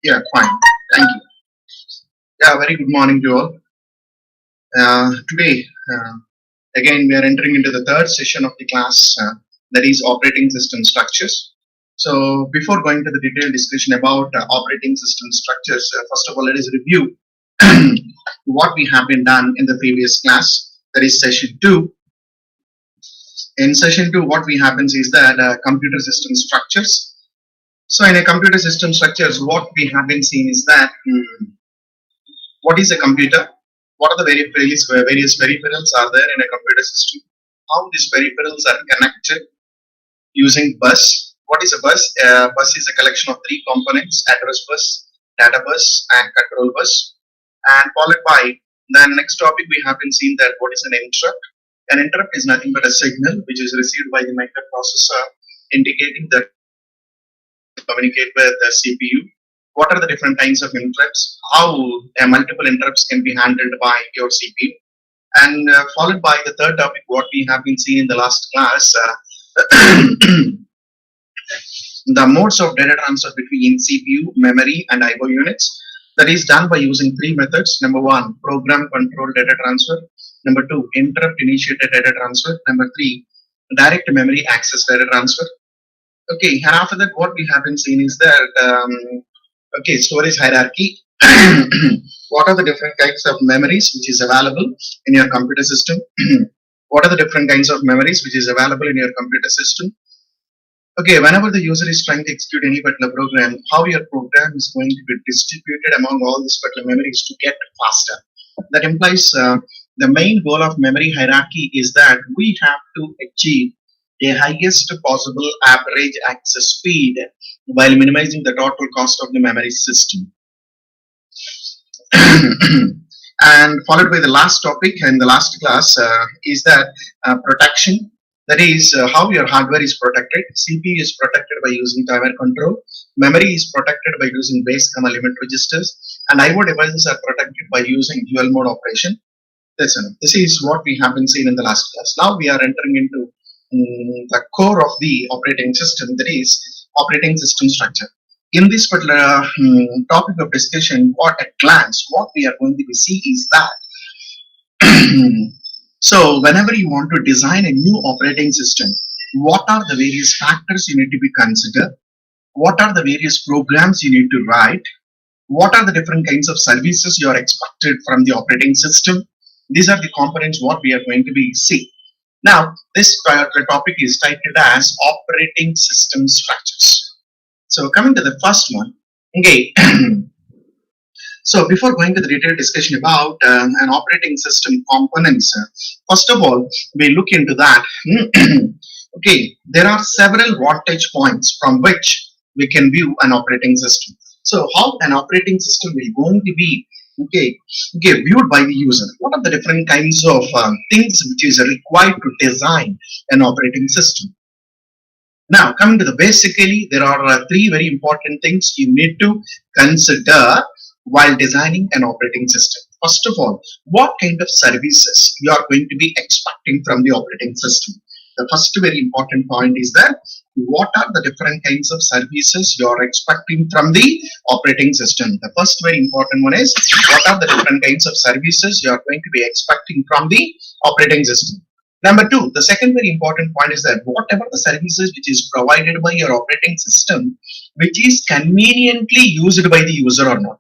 Yeah, fine. Thank you. Yeah, very good morning to all. Today, again, we are entering into the third session of the class, that is operating system structures. So, before going to the detailed discussion about operating system structures, first of all, let us review what we have been done in the previous class. That is session two. In session two, what we happens is that computer system structures. So, in a computer system structures, what we have been seeing is that what is a computer? What are the various peripherals are there in a computer system? How these peripherals are connected using bus? What is a bus? A bus is a collection of three components: address bus, data bus, and control bus. And followed by the next topic, we have been seeing that what is an interrupt? An interrupt is nothing but a signal which is received by the microprocessor, indicating that communicate with the CPU. What are the different kinds of interrupts? How multiple interrupts can be handled by your CPU? And followed by the third topic, what we have been seeing in the last class, the modes of data transfer between CPU, memory, and IO units. That is done by using three methods. Number one, program control data transfer. Number two, interrupt initiated data transfer. Number three, direct memory access data transfer. Okay, and after that, what we have been seeing is that okay, storage hierarchy. What are the different kinds of memories which is available in your computer system? What are the different kinds of memories which is available in your computer system? Okay, whenever the user is trying to execute any particular program, how your program is going to be distributed among all these particular memories to get faster. That implies the main goal of memory hierarchy is that we have to achieve the highest possible average access speed while minimizing the total cost of the memory system. And followed by the last topic in the last class is that protection. That is how your hardware is protected. CPU is protected by using timer control. Memory is protected by using base comma limit registers. And IO devices are protected by using dual mode operation. That's enough. This is what we have been seeing in the last class. Now we are entering into the core of the operating system, that is operating system structure. In this particular topic of discussion, what at glance, what we are going to be see is that so whenever you want to design a new operating system, what are the various factors you need to be considered? What are the various programs you need to write? What are the different kinds of services you are expected from the operating system? These are the components what we are going to be see. Now, this particular topic is titled as operating system structures. So coming to the first one, okay. So before going to the detailed discussion about an operating system components, first of all, we look into that. Okay, there are several vantage points from which we can view an operating system. So how an operating system is going to be viewed by the user. What are the different kinds of things which is required to design an operating system? Now, coming to the basically, there are three very important things you need to consider while designing an operating system. First of all, what kind of services you are going to be expecting from the operating system? The first very important point is that what are the different kinds of services you are expecting from the operating system? The first very important one is what are the different kinds of services you are going to be expecting from the operating system? Number two, the second very important point is that whatever the services which is provided by your operating system, which is conveniently used by the user or not.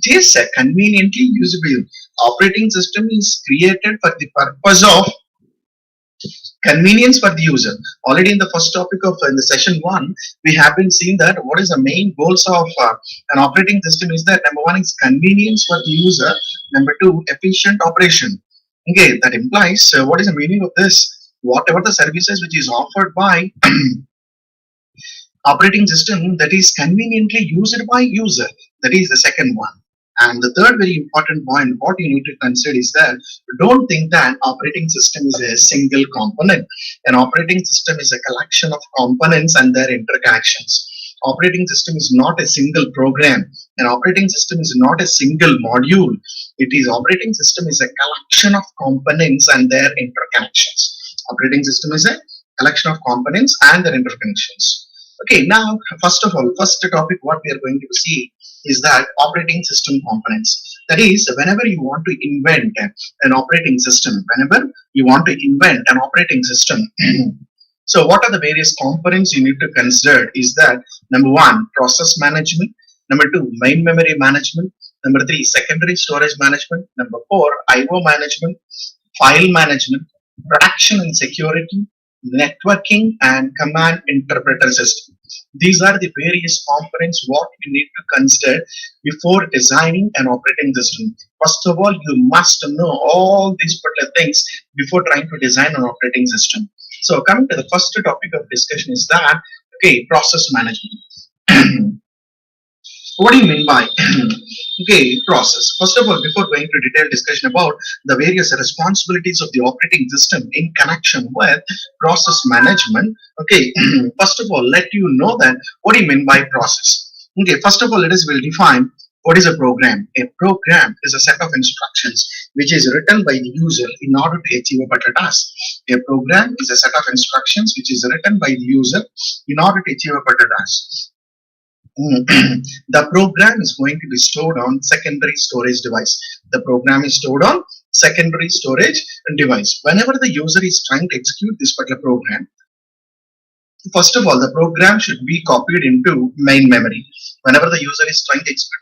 It is conveniently usable. Operating system is created for the purpose of convenience for the user. Already in the first topic of in the session one, we have been seeing that what is the main goals of an operating system is that number one is convenience for the user. Number two, efficient operation. Okay, that implies what is the meaning of this? Whatever the services which is offered by operating system that is conveniently used by user. That is the second one. And the third very important point, what you need to consider is that don't think that operating system is a single component. An operating system is a collection of components and their interconnections. Operating system is not a single program. An operating system is not a single module. It is operating system is a collection of components and their interconnections. Operating system is a collection of components and their interconnections. Okay, now first of all, first topic what we are going to see is that operating system components. That is, whenever you want to invent an operating system, whenever you want to invent an operating system, so what are the various components you need to consider is that number one, process management, number two, main memory management, number three, secondary storage management, number four, IO management, file management, protection and security, networking, and command interpreter system. These are the various components what you need to consider before designing an operating system. First of all, you must know all these particular things before trying to design an operating system. So coming to the first topic of discussion is that, okay, process management. What do you mean by okay process? First of all, before going to detailed discussion about the various responsibilities of the operating system in connection with process management, okay, first of all, let you know that what do you mean by process? Okay, first of all, let us will define what is a program. A program is a set of instructions which is written by the user in order to achieve a particular task. A program is a set of instructions which is written by the user in order to achieve a particular task. The program is going to be stored on secondary storage device. The program is stored on secondary storage device. Whenever the user is trying to execute this particular program, first of all, the program should be copied into main memory. Whenever the user is trying to execute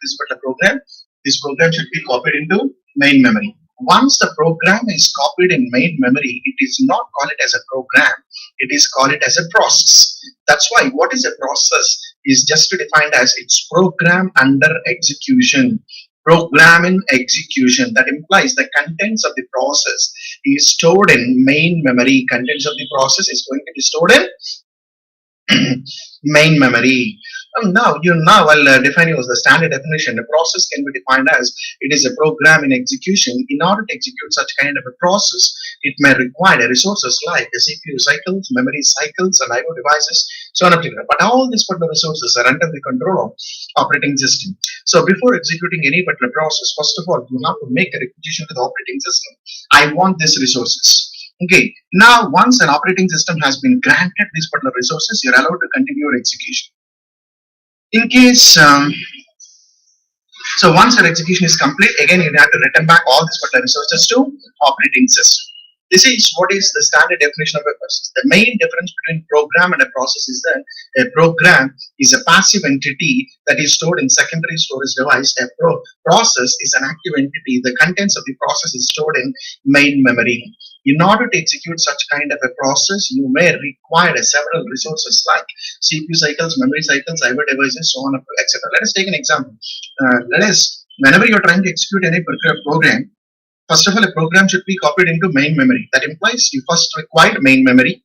this program should be copied into main memory. Once the program is copied in main memory, it is not called it as a program, it is called it as a process. That's why what is a process is just defined as its program under execution. Program in execution, that implies the contents of the process is stored in main memory. Contents of the process is going to be stored in main memory. Now I'll define you as the standard definition. A process can be defined as it is a program in execution. In order to execute such kind of a process, it may require resources like CPU cycles, memory cycles, and IO devices, so on and so forth. But all these particular resources are under the control of operating system. So before executing any particular process, first of all, you have to make a requisition to the operating system. I want these resources. Okay, now once an operating system has been granted these particular resources, you're allowed to continue your execution. In case, so once your execution is complete, again you have to return back all these particular resources to operating system. This is what is the standard definition of a process. The main difference between program and a process is that a program is a passive entity that is stored in secondary storage device. A process is an active entity. The contents of the process is stored in main memory. In order to execute such kind of a process, you may require several resources like CPU cycles, memory cycles, IO devices, so on, etc. Let us take an example. Whenever you're trying to execute any particular program, first of all, a program should be copied into main memory. That implies you first require main memory,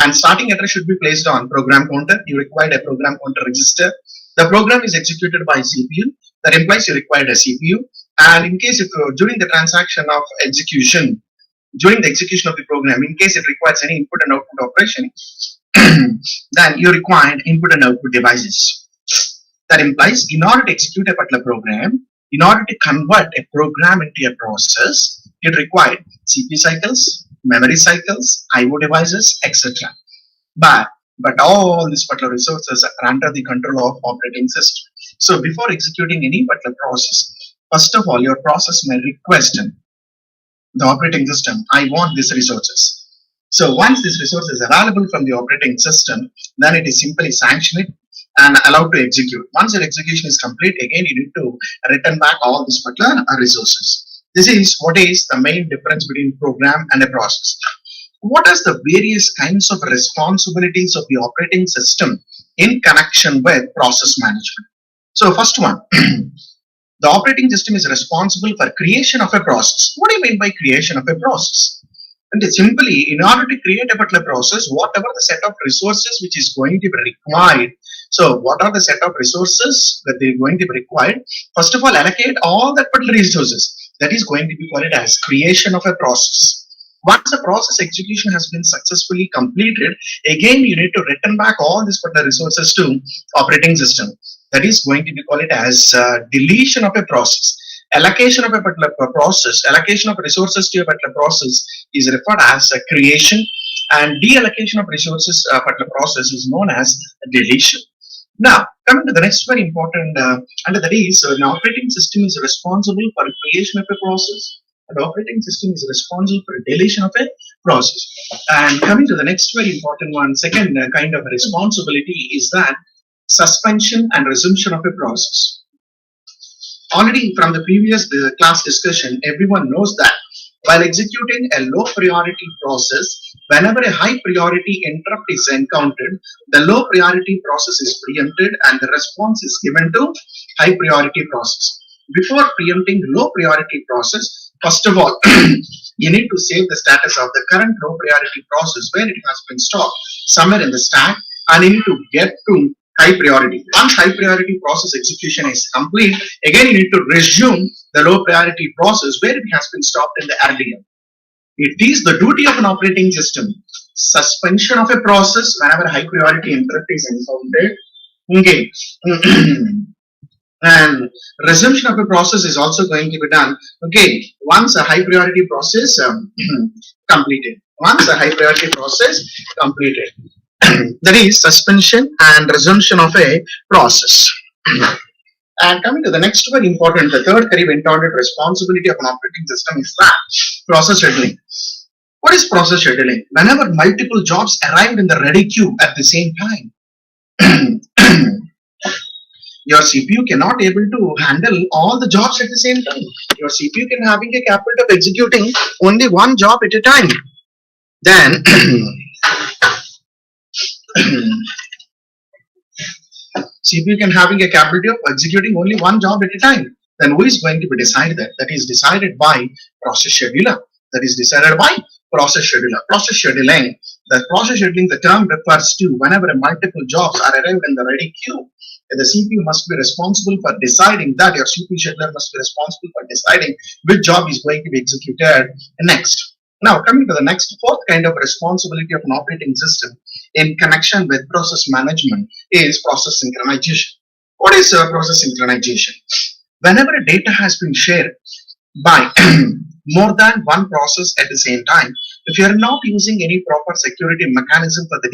and starting address should be placed on program counter. You require a program counter register. The program is executed by CPU. That implies you require a CPU. And in case if during the transaction of execution, during the execution of the program, in case it requires any input and output operation, then you require input and output devices. That implies in order to execute a particular program, in order to convert a program into a process, it required CPU cycles, memory cycles, IO devices, etc. But all these particular resources are under the control of operating system. So before executing any particular process, first of all, your process may request the operating system, I want these resources. So once this resource is available from the operating system, then it is simply sanctioned and allowed to execute. Once your execution is complete, again you need to return back all these particular resources. This is what is the main difference between program and a process. What are the various kinds of responsibilities of the operating system in connection with process management? So first one, the operating system is responsible for creation of a process. What do you mean by creation of a process? And it's simply, in order to create a particular process, whatever the set of resources which is going to be required. So what are the set of resources that they're going to be required? First of all, allocate all that particular resources. That is going to be called as creation of a process. Once the process execution has been successfully completed, again you need to return back all these particular resources to operating system. That is going to be called as deletion of a process. Allocation of a particular process, allocation of resources to a particular process is referred as a creation, and deallocation of resources particular process is known as deletion. Now, coming to the next very important, and that is an operating system is responsible for creation of a process. An operating system is responsible for deletion of a process. And coming to the next very important one, second kind of responsibility is that suspension and resumption of a process. Already from the previous class discussion, everyone knows that while executing a low priority process, whenever a high priority interrupt is encountered, the low priority process is preempted and the response is given to high priority process. Before preempting low priority process, first of all, you need to save the status of the current low priority process where it has been stopped somewhere in the stack, and you need to get to high priority. Once high priority process execution is complete, again you need to resume the low priority process where it has been stopped in the RDM. It is the duty of an operating system. Suspension of a process whenever high priority interrupt is encountered. Okay. And resumption of a process is also going to be done. Okay, once a high priority process completed. Once a high priority process completed. That is suspension and resumption of a process. And coming to the next very important, the third very important responsibility of an operating system is that process scheduling. What is process scheduling? Whenever multiple jobs arrive in the ready queue at the same time, your CPU cannot able to handle all the jobs at the same time. Your CPU can having a capability of executing only one job at a time. Then CPU can having a capability of executing only one job at a time. Then who is going to be decided that? That is decided by process scheduler. That is decided by process scheduler. Process scheduling. The process scheduling, the term refers to whenever multiple jobs are arrived in the ready queue, the CPU must be responsible for deciding that your CPU scheduler must be responsible for deciding which job is going to be executed next. Now, coming to the next fourth kind of responsibility of an operating system in connection with process management is process synchronization. What is process synchronization? Whenever data has been shared by more than one process at the same time, if you are not using any proper security mechanism for the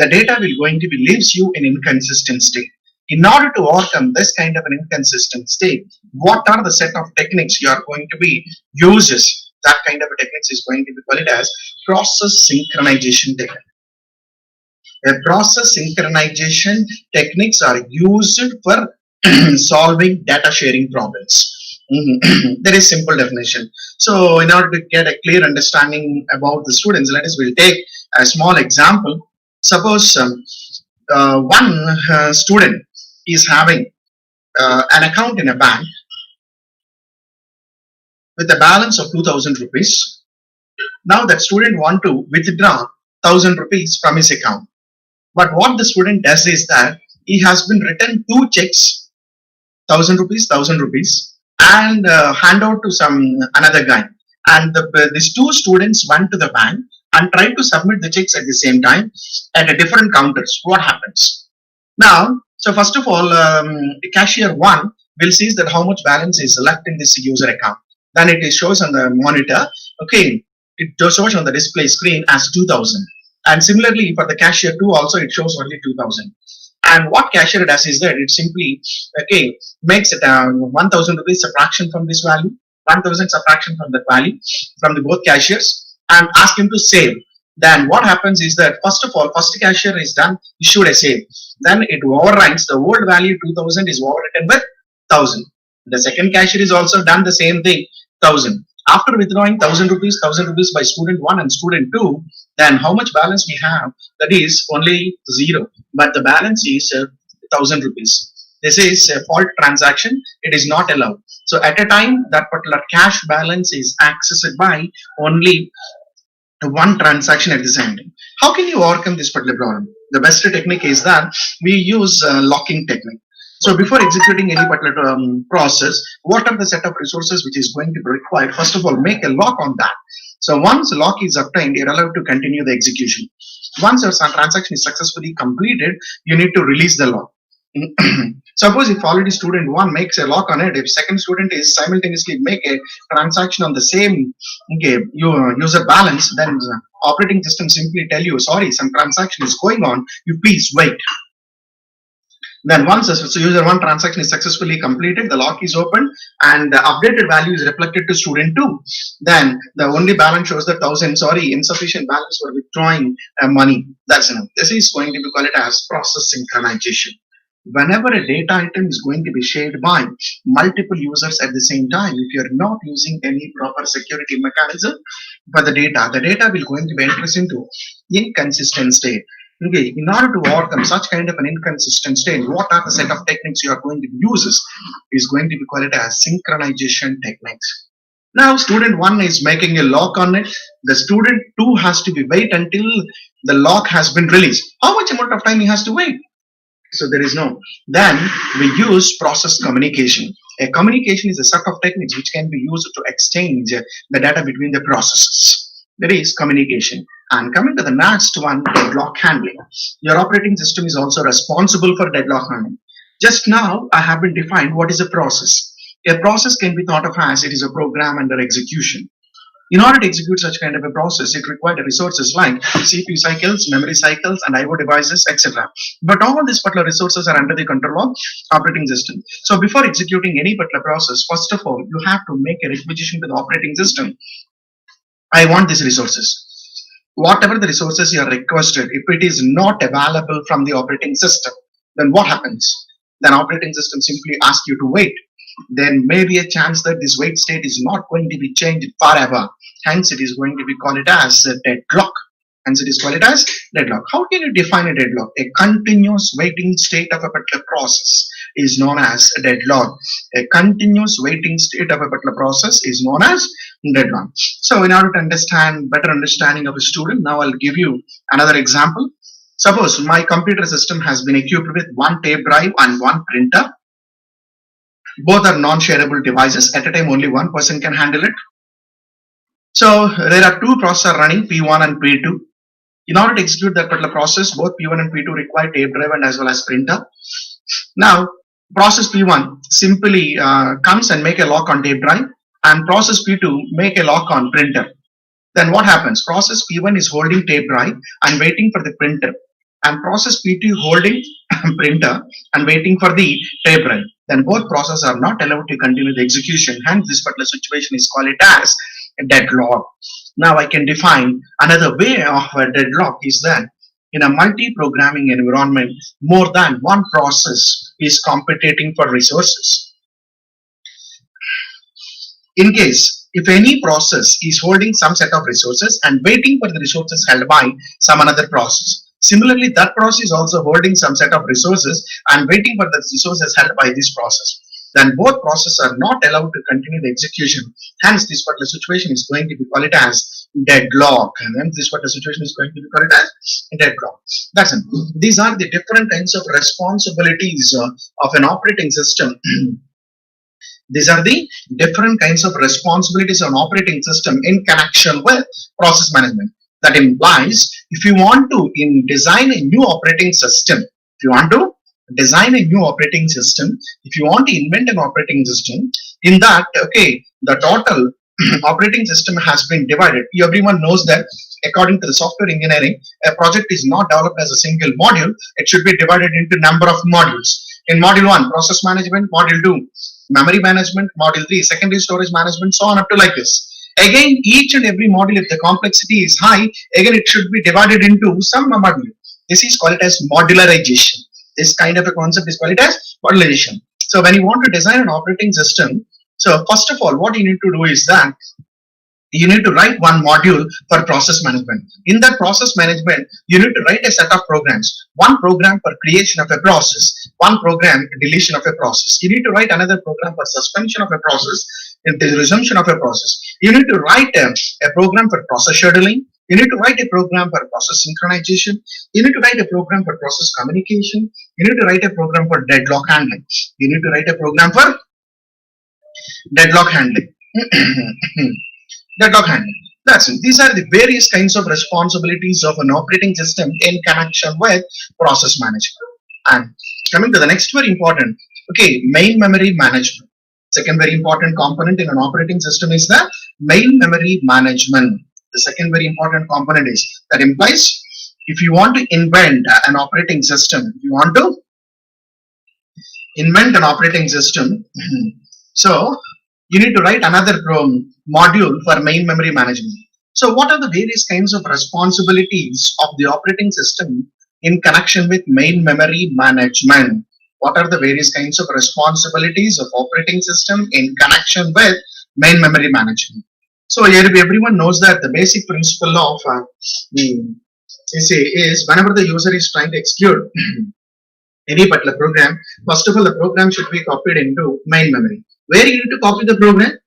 data will going to be leaves you in inconsistent state. In order to overcome this kind of an inconsistent state, what are the set of techniques you are going to be uses? That kind of a techniques is going to be called as process synchronization technique. A process synchronization techniques are used for solving data sharing problems. There is simple definition. So in order to get a clear understanding about the students, let us will take a small example. Suppose one student is having an account in a bank with a balance of 2000 rupees. Now that student want to withdraw 1000 rupees from his account. But what the student does is that he has been written two checks, 1000 rupees, 1000 rupees, and hand out to another guy. And these two students went to the bank and tried to submit the checks at the same time at a different counters. What happens? Now, so first of all, cashier 1 will see that how much balance is left in this user account. Then it shows on the monitor, okay, it shows on the display screen as 2000. And similarly, for the cashier 2 also, it shows only 2000. And what cashier does is that it simply, okay, makes it 1000 rupees subtraction from this value, 1000 subtraction from that value, from the both cashiers, and ask him to save. Then what happens is that first of all, first cashier is done, issued a save. Then it overwrites the old value 2000 is overwritten with 1000. The second cashier is also done the same thing, 1000. After withdrawing 1000 rupees by student 1 and student 2, then how much balance we have? That is only 0, but the balance is 1000 rupees. This is a fault transaction. It is not allowed. So at a time, that particular cash balance is accessed by only one transaction at the same time. How can you overcome this particular problem? The best technique is that we use locking technique. So before executing any particular process, what are the set of resources which is going to be required? First of all, make a lock on that. So once lock is obtained, you're allowed to continue the execution. Once your transaction is successfully completed, you need to release the lock. Suppose if already student 1 makes a lock on it, if second student is simultaneously make a transaction on the same user balance, then operating system simply tell you, sorry, some transaction is going on, you please wait. Then once the user 1 transaction is successfully completed, the lock is opened and the updated value is reflected to student 2. Then the only balance shows that 1000, sorry, insufficient balance for withdrawing money. That's enough. This is going to be called as process synchronization. Whenever a data item is going to be shared by multiple users at the same time, if you're not using any proper security mechanism for the data will going to be enters into inconsistent state. Okay, in order to overcome such kind of an inconsistent state, what are the set of techniques you are going to use is going to be called as synchronization techniques. Now student 1 is making a lock on it. The student 2 has to be wait until the lock has been released. How much amount of time he has to wait? So there is no. Then we use process communication. A communication is a set of techniques which can be used to exchange the data between the processes. That is communication. And coming to the next one, deadlock handling. Your operating system is also responsible for deadlock handling. Just now, I have been defined what is a process. A process can be thought of as it is a program under execution. In order to execute such kind of a process, it required resources like CPU cycles, memory cycles, and IO devices, etc. But all these particular resources are under the control of operating system. So before executing any particular process, first of all, you have to make a requisition to the operating system. I want these resources. Whatever the resources you are requested, if it is not available from the operating system, then what happens? Then operating system simply asks you to wait. There may be a chance that this wait state is not going to be changed forever. Hence, it is going to be called as a deadlock. Hence, it is called as deadlock. How can you define a deadlock? A continuous waiting state of a particular process is known as a deadlock. A continuous waiting state of a particular process is known as deadlock. So, in order to understand better understanding of a student, now I'll give you another example. Suppose my computer system has been equipped with one tape drive and one printer. Both are non-shareable devices. At a time, only one person can handle it. So there are two processors running, P1 and P2. In order to execute that particular process, both P1 and P2 require tape drive and as well as printer. Now, process P1 simply comes and make a lock on tape drive, and process P2 make a lock on printer. Then what happens? Process P1 is holding tape drive and waiting for the printer, and process P2 holding printer and waiting for the tape drive. Then both processes are not allowed to continue the execution. Hence, this particular situation is called as a deadlock. Now, I can define another way of a deadlock is that in a multi-programming environment, more than one process is competing for resources. In case if any process is holding some set of resources and waiting for the resources held by some another process. Similarly, that process is also holding some set of resources and waiting for the resources held by this process. Then both processes are not allowed to continue the execution. Hence, this particular situation is going to be called as deadlock. And then this particular situation is going to be called as deadlock. That's it. These are the different kinds of responsibilities of an operating system. These are the different kinds of responsibilities of an operating system in connection with process management. That implies if you want to design a new operating system, if you want to design a new operating system, if you want to invent an operating system, in that, okay, the total operating system has been divided. Everyone knows that according to the software engineering, a project is not developed as a single module. It should be divided into number of modules. In module 1, process management, module 2, memory management, module 3, secondary storage management, so on up to like this. Again, each and every module, if the complexity is high, again it should be divided into some module. This is called as modularization. This kind of a concept is called as modularization. So when you want to design an operating system, so first of all, what you need to do is that you need to write one module for process management. In that process management, you need to write a set of programs. One program for creation of a process, one program for deletion of a process. You need to write another program for suspension of a process, and the resumption of a process. You need to write a program for process scheduling. You need to write a program for process synchronization. You need to write a program for process communication. You need to write a program for deadlock handling. You need to write a program for deadlock handling. Deadlock handling. That's it. These are the various kinds of responsibilities of an operating system in connection with process management. And coming to the next very important, okay, main memory management. Second very important component in an operating system is the main memory management. The second very important component is that implies if you want to invent an operating system, if you want to invent an operating system, so you need to write another module for main memory management. So what are the various kinds of responsibilities of the operating system in connection with main memory management? What are the various kinds of responsibilities of operating system in connection with main memory management? So here everyone knows that the basic principle of is whenever the user is trying to execute any particular program, first of all, the program should be copied into main memory. Where you need to copy the program?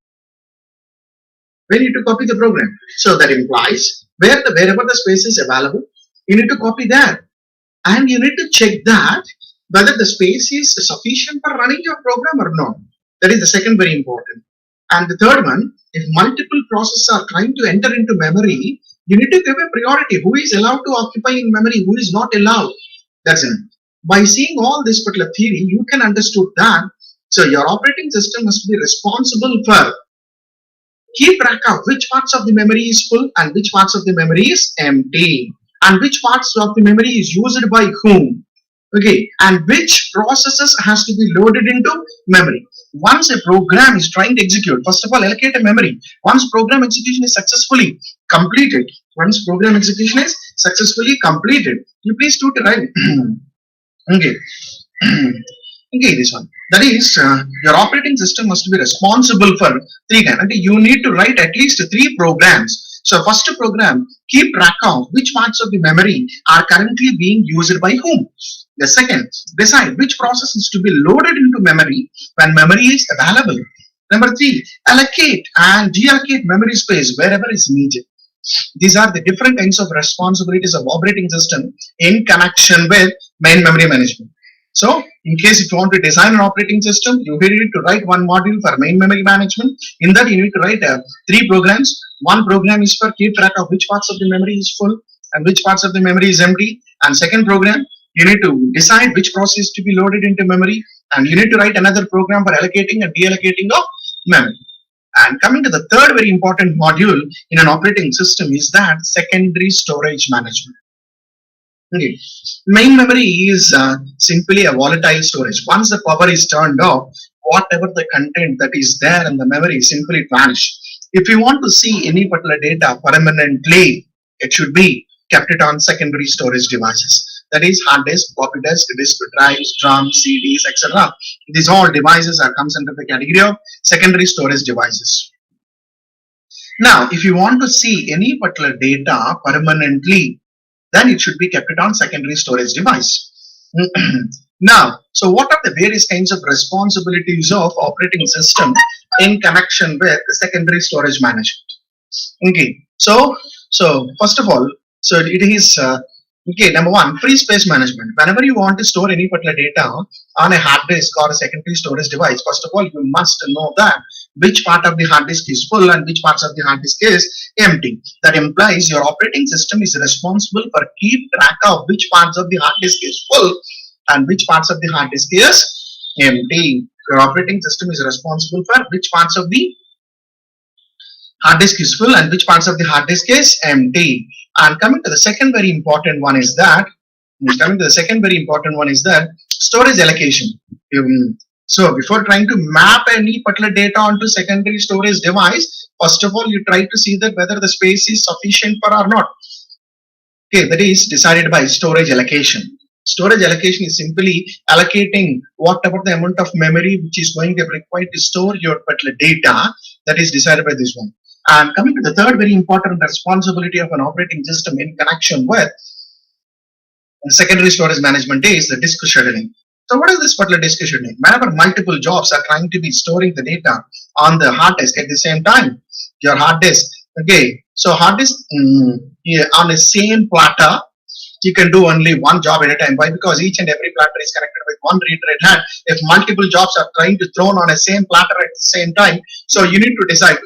Where you need to copy the program. So that implies wherever the space is available, you need to copy that. And you need to check that whether the space is sufficient for running your program or not. That is the second very important. And the third one, if multiple processes are trying to enter into memory, you need to give a priority. Who is allowed to occupy in memory? Who is not allowed? That's it. By seeing all this particular theory, you can understand that. So your operating system must be responsible for keep track of which parts of the memory is full and which parts of the memory is empty, and which parts of the memory is used by whom. Okay, and which processes has to be loaded into memory. Once a program is trying to execute, first of all, allocate a memory. Once program execution is successfully completed, you please do it right. Okay. Okay, this one. That is, your operating system must be responsible for three kinds. You need to write at least three programs. So, first program, keep track of which parts of the memory are currently being used by whom. The second, decide which process is to be loaded into memory when memory is available. Number three, allocate and deallocate memory space wherever is needed. These are the different kinds of responsibilities of operating system in connection with main memory management. So, in case if you want to design an operating system, you need to write one module for main memory management. In that, you need to write three programs. One program is for keep track of which parts of the memory is full and which parts of the memory is empty. And second program, you need to decide which process to be loaded into memory. And you need to write another program for allocating and deallocating of memory. And coming to the third very important module in an operating system is that secondary storage management. Okay. Main memory is simply a volatile storage. Once the power is turned off, whatever the content that is there in the memory simply vanish. If you want to see any particular data permanently, it should be kept it on secondary storage devices. That is hard disk, floppy disk drives, drums, CDs, etc. These all devices are comes under the category of secondary storage devices. Now, if you want to see any particular data permanently, then it should be kept it on secondary storage device. Now, so what are the various kinds of responsibilities of operating system in connection with the secondary storage management? Okay, so first of all, so it is okay. Number one, free space management. Whenever you want to store any particular data on a hard disk or a secondary storage device, first of all, you must know that which part of the hard disk is full and which parts of the hard disk is empty. That implies your operating system is responsible for keep track of which parts of the hard disk is full and which parts of the hard disk is empty. Your operating system is responsible for which parts of the hard disk is full and which parts of the hard disk is empty. And coming to the second very important one is that storage allocation. So before trying to map any particular data onto secondary storage device, first of all, you try to see that whether the space is sufficient for or not. Okay, that is decided by storage allocation. Storage allocation is simply allocating whatever the amount of memory which is going to be required to store your particular data. That is decided by this one. And coming to the third very important responsibility of an operating system in connection with secondary storage management is the disk scheduling. So what is this particular disk scheduling? Whenever multiple jobs are trying to be storing the data on the hard disk at the same time, your hard disk, okay, so hard disk on the same platter, you can do only one job at a time. Why? Because each and every platter is connected with one reader at hand. If multiple jobs are trying to thrown on a same platter at the same time, so you need to decide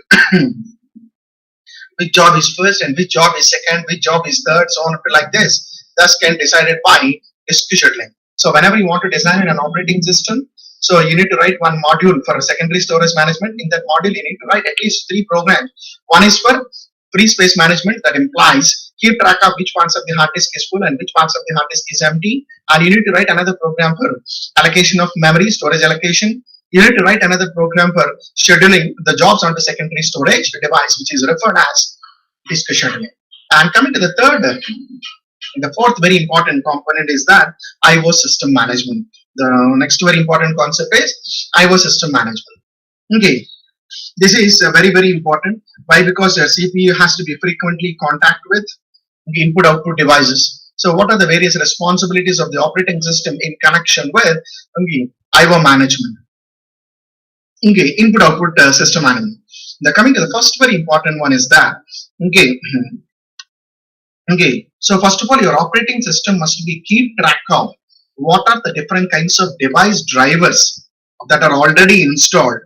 which job is first and which job is second, which job is third, so on like this. Thus can decided by disk scheduling. So whenever you want to design an operating system, so you need to write one module for secondary storage management. In that module, you need to write at least three programs. One is for Free space management, that implies keep track of which parts of the hard disk is full and which parts of the hard disk is empty. And you need to write another program for allocation of memory, storage allocation. You need to write another program for scheduling the jobs onto secondary storage device, which is referred as disk scheduling. And coming to the fourth very important component is that IO system management. The next very important concept is IO system management. Okay, this is very important. Why? Because the CPU has to be frequently contact with the input output devices. So what are the various responsibilities of the operating system in connection with IO management? Okay, input output system management. The coming to the first very important one is that so first of all, your operating system must be keep track of what are the different kinds of device drivers that are already installed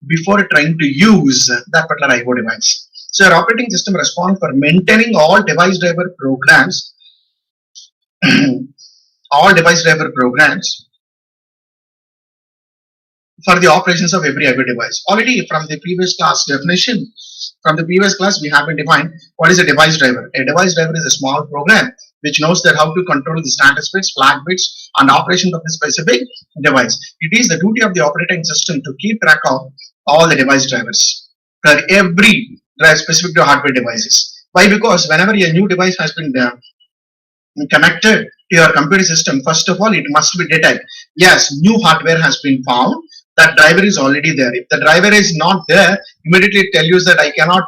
before trying to use that particular IO device. So your operating system responds for maintaining all device driver programs, all device driver programs for the operations of every IO device. Already from the previous class definition, we have been defined what is a device driver. A device driver is a small program which knows that how to control the status bits, flag bits, and operation of the specific device. It is the duty of the operating system to keep track of all the device drivers for every drive specific to hardware devices. Why? Because whenever a new device has been connected to your computer system, first of all, it must be detected. Yes, new hardware has been found. That driver is already there. If the driver is not there, immediately it tells you that I cannot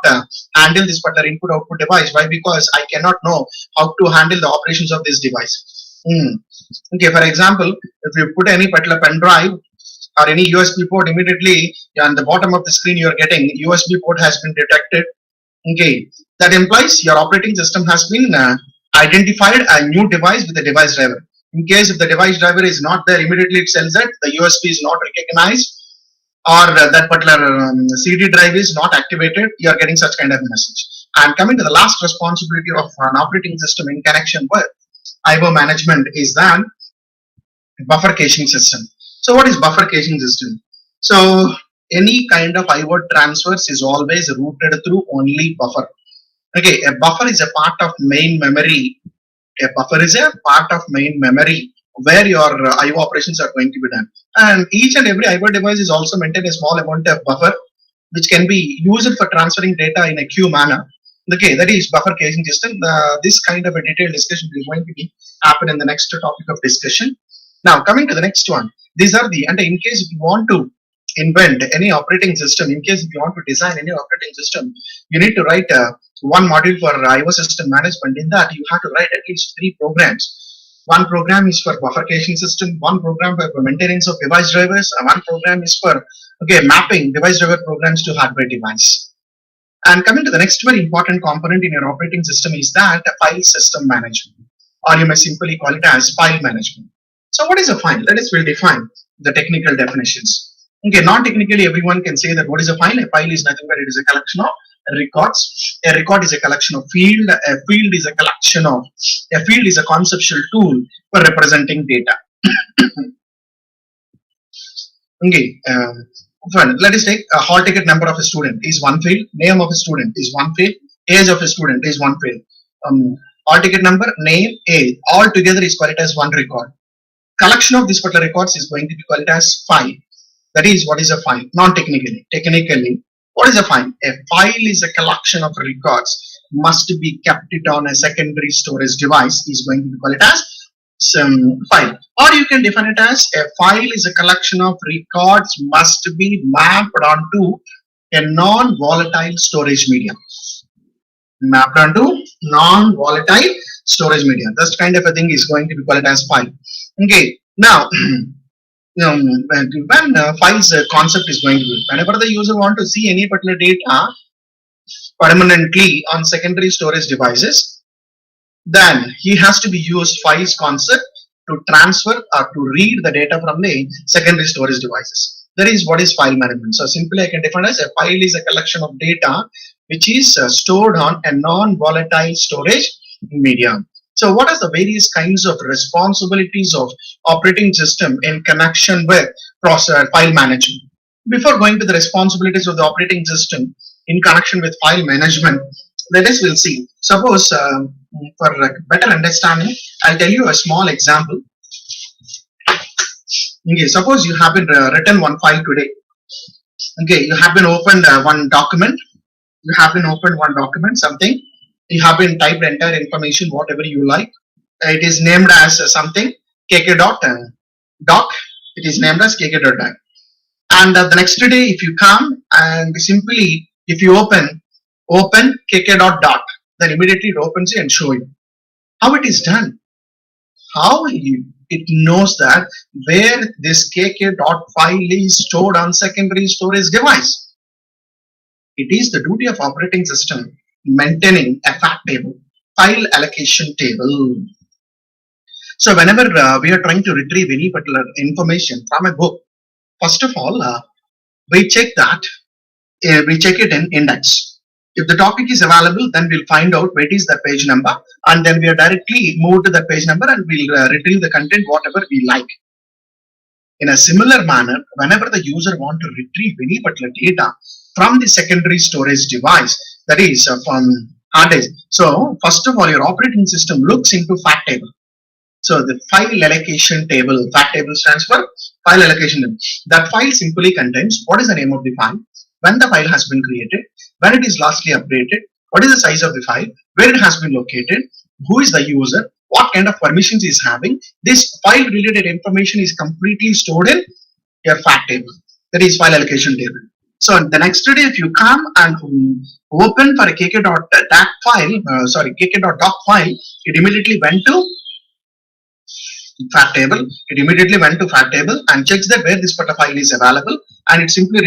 handle this particular input output device. Why? Because I cannot know how to handle the operations of this device. Okay, for example, if you put any particular pen drive or any USB port, immediately on the bottom of the screen you are getting USB port has been detected. Okay, that implies your operating system has been identified a new device with a device driver. In case if the device driver is not there, immediately it tells that the USB is not recognized or that particular CD drive is not activated. You are getting such kind of a message. And coming to the last responsibility of an operating system in connection with IO management is that buffer caching system. So what is buffer caching system? So any kind of IO transfers is always routed through only buffer. Okay, a buffer is a part of main memory. A buffer is a part of main memory where your IO operations are going to be done. And each and every IO device is also maintain a small amount of buffer which can be used for transferring data in a queue manner. Okay, that is buffer caching system. This kind of a detailed discussion is going to be happen in the next topic of discussion. Now coming to the next one, these are the, and in case if you want to invent any operating system, in case if you want to design any operating system, you need to write one module for IO system management. In that you have to write at least 3 programs. One program is for buffer caching system, one program for maintenance of device drivers, and one program is for mapping device driver programs to hardware device. And coming to the next very important component in your operating system is that file system management, or you may simply call it as file management. So what is a file? Let us define the technical definitions. Okay, non-technically everyone can say that what is a file? A file is nothing but it is a collection of records. A record is a collection of field. A field is a conceptual tool for representing data. Okay, let us take a hall ticket number of a student is one field, name of a student is one field, age of a student is one field. Hall ticket number, name, age, all together is called as one record. Collection of this particular records is going to be called as file. That is what is a file, non-technically. Technically, what is a file? A file is a collection of records, must be kept it on a secondary storage device, is going to be called as some file. Or you can define it as a file is a collection of records must be mapped onto a non-volatile storage medium. Mapped onto non-volatile storage medium. This kind of a thing is going to be called as file. Okay, now when files concept is going to be, whenever the user want to see any particular data permanently on secondary storage devices, then he has to be used files concept to transfer or to read the data from the secondary storage devices. That is what is file management. So simply I can define as a file is a collection of data which is stored on a non-volatile storage medium. So what are the various kinds of responsibilities of operating system in connection with file management? Before going to the responsibilities of the operating system in connection with file management, Let us will see. Suppose for better understanding, I'll tell you a small example. Okay, suppose you have been written one file today. Okay, you have been opened one document. You have been opened one document, something. You have been typed entire information, whatever you like. It is named as something kk dot doc. It is named as kk dot doc. And the next day, if you come and simply, if you open kk dot doc, then immediately it opens it and show you how it is done. It knows that where this kk dot file is stored on secondary storage device. It is the duty of operating system maintaining a fact table, file allocation table. So whenever we are trying to retrieve any particular information from a book, first of all, we check that we check it in index. If the topic is available, then we'll find out what is the page number, and then we are directly move to the page number and we'll retrieve the content whatever we like. In a similar manner, whenever the user want to retrieve any particular data from the secondary storage device, that is from hard disk. So first of all, your operating system looks into fact table. So the file allocation table, fact table stands for file allocation table. That file simply contains what is the name of the file, when the file has been created, when it is lastly updated, what is the size of the file, where it has been located, who is the user, what kind of permissions is having. This file related information is completely stored in your fact table, that is file allocation table. So the next day, if you come and open for a kk.doc file, kk.doc file, it immediately went to fact table. It immediately went to fact table and checks that where this particular file is available, and it simply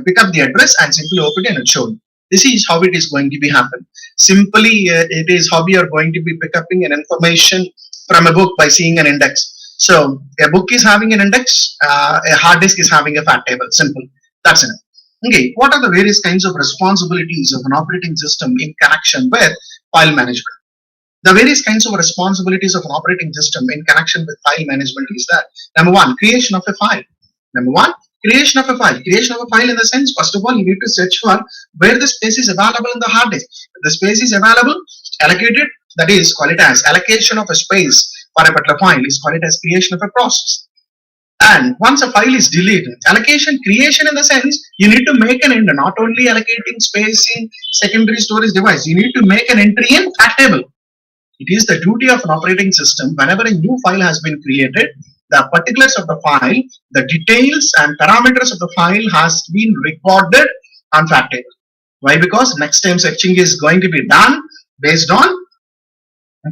pick up the address and simply open it and it shows. This is how it is going to be happen. Simply, it is how we are going to be pick upping an information from a book by seeing an index. So a book is having an index, a hard disk is having a fact table. Simple. That's it. Okay. What are the various kinds of responsibilities of an operating system in connection with file management? The various kinds of responsibilities of an operating system in connection with file management is that number one, creation of a file. Number one, creation of a file. Creation of a file in the sense, first of all, you need to search for where the space is available in the hard disk. If the space is available, allocated, that is call it as allocation of a space for a particular file is called it as creation of a process. And once a file is deleted, allocation creation in the sense you need to make an entry, not only allocating space in secondary storage device, you need to make an entry in fact table. It is the duty of an operating system whenever a new file has been created, the particulars of the file, the details and parameters of the file has been recorded on fact table. Why? Because next time searching is going to be done based on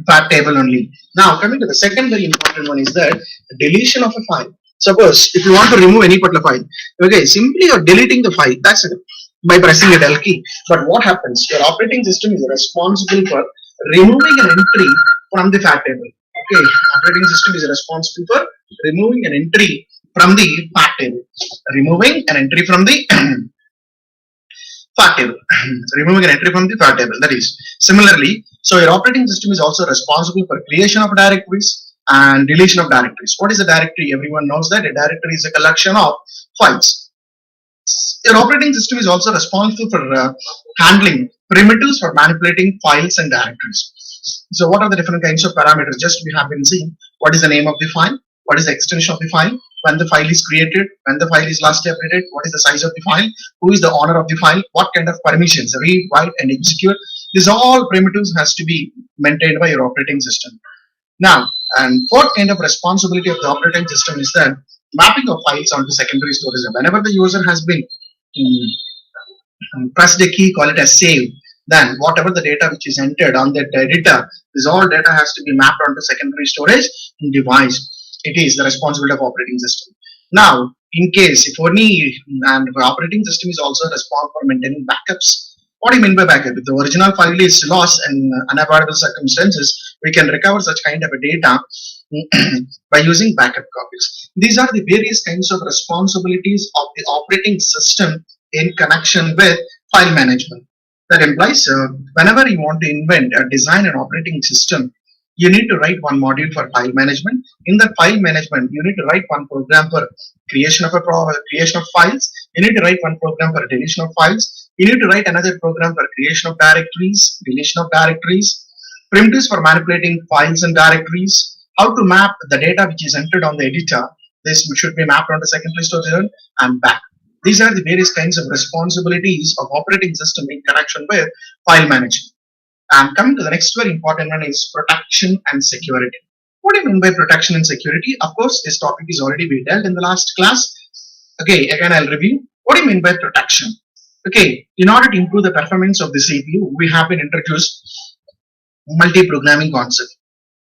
fact table only. Now coming to the second very important one is that deletion of a file. Suppose if you want to remove any particular file, okay, simply you're deleting the file, that's it, by pressing a del key. But what happens? Your operating system is responsible for removing an entry from the fact table. Okay, operating system is responsible for removing an entry from the fact table. Removing an entry from the fact table. Removing an entry from the fact table. That is similarly. So your operating system is also responsible for creation of directories and deletion of directories. What is a directory? Everyone knows that a directory is a collection of files. Your operating system is also responsible for handling primitives for manipulating files and directories. So what are the different kinds of parameters? Just we have been seeing what is the name of the file, what is the extension of the file, when the file is created, when the file is last updated, what is the size of the file, who is the owner of the file, what kind of permissions, read, write and execute. These all primitives has to be maintained by your operating system. Now, and fourth kind of responsibility of the operating system is that mapping of files onto secondary storage. Whenever the user has been press the key, call it as save, then whatever the data which is entered on that data, this all data has to be mapped onto secondary storage device. It is the responsibility of operating system. Now, in case if only, and the operating system is also responsible for maintaining backups. What do you mean by backup? If the original file is lost in unavoidable circumstances, we can recover such kind of a data by using backup copies. These are the various kinds of responsibilities of the operating system in connection with file management. That implies whenever you want to invent or design an operating system, you need to write one module for file management. In that file management, you need to write one program for creation of files. You need to write one program for deletion of files. You need to write another program for creation of directories, deletion of directories, primitives for manipulating files and directories, how to map the data which is entered on the editor. This should be mapped onto secondary storage and back. These are the various kinds of responsibilities of operating system in connection with file management. And coming to the next very important one is protection and security. What do you mean by protection and security? Of course, this topic is already been dealt in the last class. Okay, again I'll review. What do you mean by protection? Okay, in order to improve the performance of the CPU, we have been introduced multi-programming concept.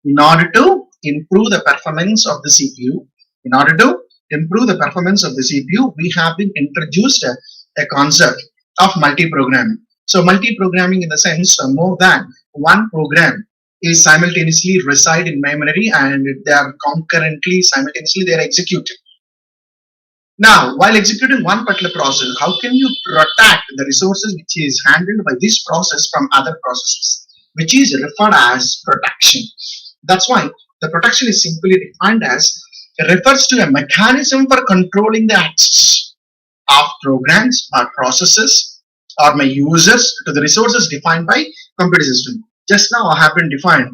In order to improve the performance of the CPU, in order to improve the performance of the CPU, we have been introduced a concept of multi-programming. So multi-programming in the sense more than one program is simultaneously reside in memory and they are concurrently simultaneously they are executed. Now, while executing one particular process, how can you protect the resources which is handled by this process from other processes, which is referred as protection. That's why the protection is simply defined as refers to a mechanism for controlling the access of programs or processes or my users to the resources defined by computer system. Just now I have been defined.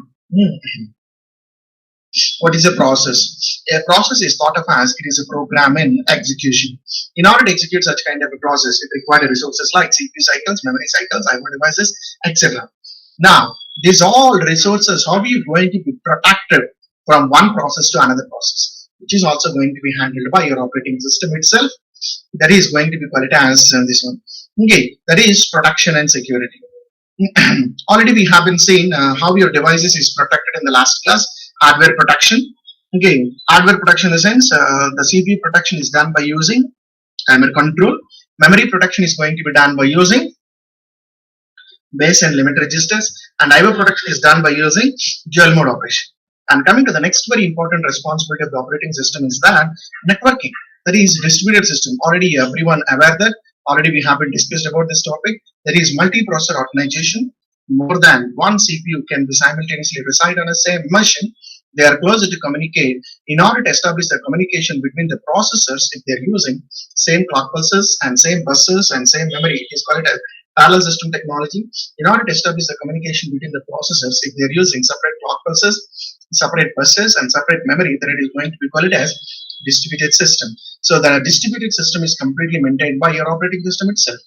What is a process? A process is thought of as it is a program in execution. In order to execute such kind of a process, it requires resources like CPU cycles, memory cycles, IO devices, etc. Now, these all resources, how are you going to be protected from one process to another process, which is also going to be handled by your operating system itself. That is going to be called as this one. Okay, that is protection and security. Already we have been seeing how your devices is protected in the last class. Hardware protection. Okay, hardware protection in the sense the CPU protection is done by using timer control. Memory protection is going to be done by using base and limit registers, and IO protection is done by using dual mode operation. And coming to the next very important responsibility of the operating system is that networking. That is distributed system. Already everyone aware that. Already we have been discussed about this topic. There is multi-processor organization. More than one CPU can be simultaneously reside on a same machine. They are closer to communicate. In order to establish the communication between the processors, if they are using same clock pulses and same buses and same memory, it is called as parallel system technology. In order to establish the communication between the processors, if they are using separate clock pulses, separate buses and separate memory, then it is going to be called as distributed system. So the distributed system is completely maintained by your operating system itself.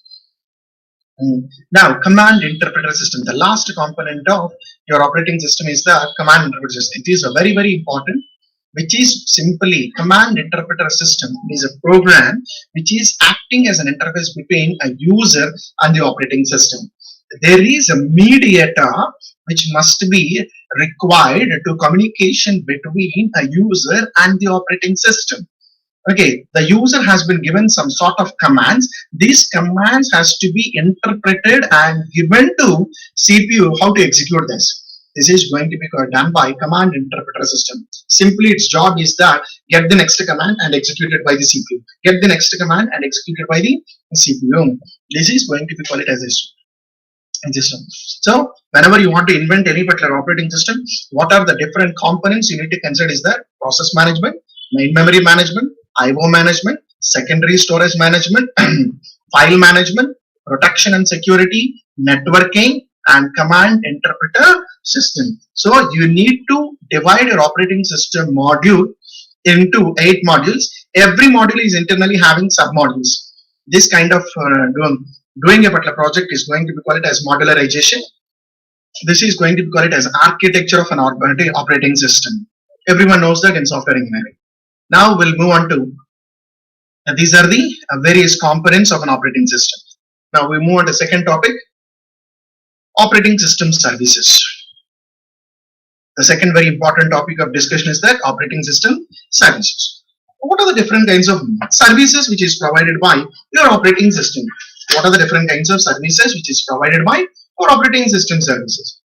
Now, command interpreter system. The last component of your operating system is the command interpreter system. It is a very, very important, which is simply command interpreter system is a program which is acting as an interface between a user and the operating system. There is a mediator which must be required to communication between a user and the operating system. Okay, the user has been given some sort of commands. These commands has to be interpreted and given to CPU how to execute this. This is going to be done by command interpreter system. Simply its job is that get the next command and execute it by the CPU. Get the next command and execute it by the CPU. This is going to be called as this. So whenever you want to invent any particular operating system, what are the different components you need to consider is that process management, main memory management, IO management, secondary storage management, file management, protection and security, networking, and command interpreter system. So you need to divide your operating system module into 8 modules. Every module is internally having submodules. This kind of doing a particular project is going to be called as modularization. This is going to be called as architecture of an operating system. Everyone knows that in software engineering. Now we'll move on to these are the various components of an operating system. Now we move on to the second topic, operating system services. The second very important topic of discussion is that operating system services. What are the different kinds of services which is provided by your operating system? What are the different kinds of services which is provided by your operating system services?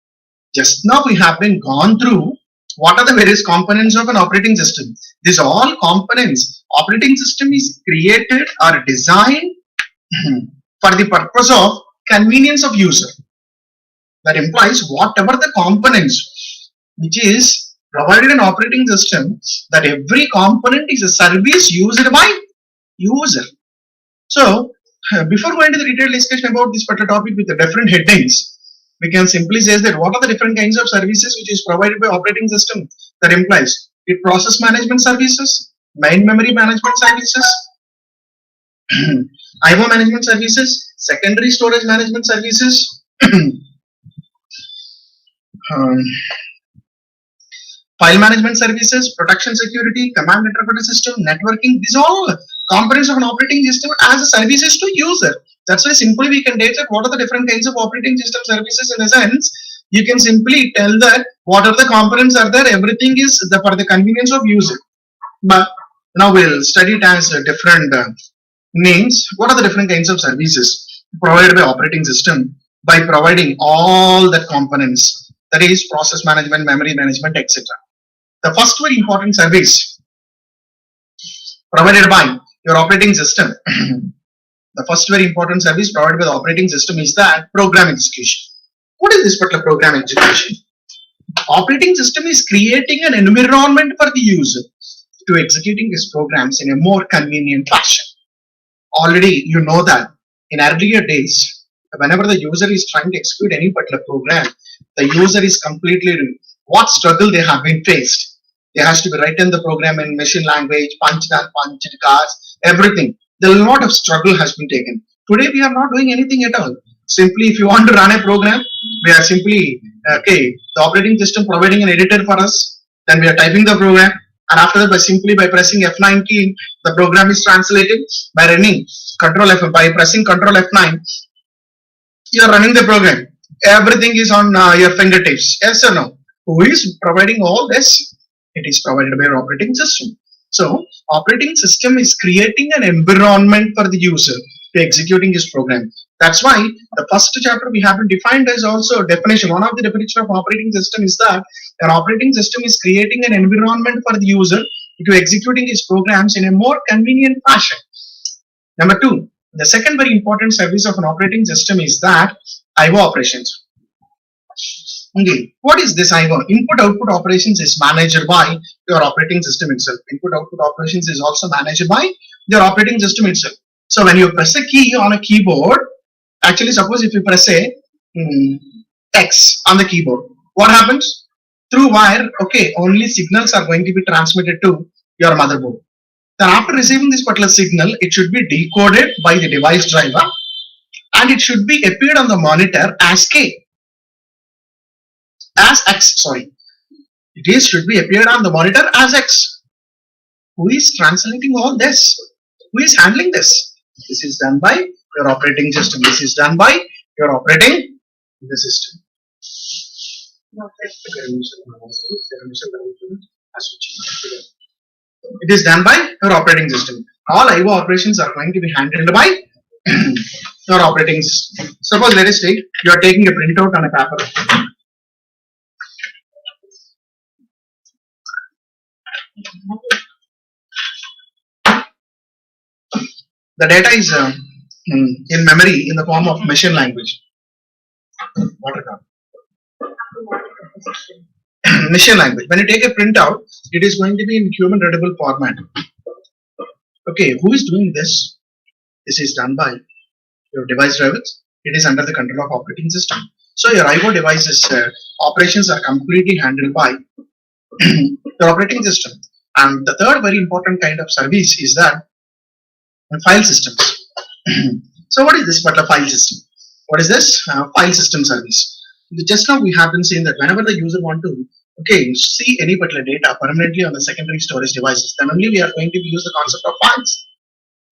Just now we have been gone through what are the various components of an operating system. These all components, operating system is created or designed for the purpose of convenience of user. That implies whatever the components which is provided in operating system, that every component is a service used by user. So Before going to the detailed discussion about this particular topic with the different headings, we can simply say that what are the different kinds of services which is provided by operating system. That implies it process management services, main memory management services, IO management services, secondary storage management services, um, file management services, protection security, command interpreter system, networking. These are all components of an operating system as a services to user. That's why simply we can date that what are the different kinds of operating system services. In a sense, you can simply tell that what are the components are there. Everything is for the convenience of user. But now we'll study it as different names. What are the different kinds of services provided by operating system by providing all the components, that is process management, memory management, etc. The first very important service provided by your operating system, the first very important service provided by the operating system is that program execution. What is this particular program execution? Operating system is creating an environment for the user to executing his programs in a more convenient fashion. Already you know that in earlier days, whenever the user is trying to execute any particular program, the user is completely what struggle they have been faced. They has to be written the program in machine language, punched and punched cards, everything. The lot of struggle has been taken. Today we are not doing anything at all. Simply if you want to run a program, we are simply the operating system providing an editor for us, then we are typing the program, and after that by pressing F9 key, the program is translated. By running control F by pressing control F9, you are running the program. Everything is on your fingertips. Yes or no? Who is providing all this? It is provided by your operating system. So operating system is creating an environment for the user to executing his program. That's why the first chapter we have defined as also a definition. One of the definition of operating system is that an operating system is creating an environment for the user to executing his programs in a more convenient fashion. Number two, the second very important service of an operating system is that IO operations. Okay, what is this IO? Input output operations is managed by your operating system itself. Input output operations is also managed by your operating system itself. So when you press a key on a keyboard, actually suppose if you press a X on the keyboard, what happens? Through wire, okay, only signals are going to be transmitted to your motherboard. Then after receiving this particular signal, it should be decoded by the device driver and it should be appeared on the monitor as X, sorry. It should be appeared on the monitor as X. Who is translating all this? Who is handling this? This is done by your operating system. This is done by your operating the system. It is done by your operating system. All IO operations are going to be handled by your operating system. Suppose let us take you are taking a printout on a paper. The data is in memory in the form of machine language. Machine language. When you take a printout, it is going to be in human readable format. Okay, who is doing this? This is done by your device drivers. It is under the control of operating system. So your IO devices operations are completely handled by your operating system. And the third very important kind of service is that file systems. So what is this particular file system? What is this file system service? Just now we have been saying that whenever the user want to see any particular data permanently on the secondary storage devices, then only we are going to use the concept of files.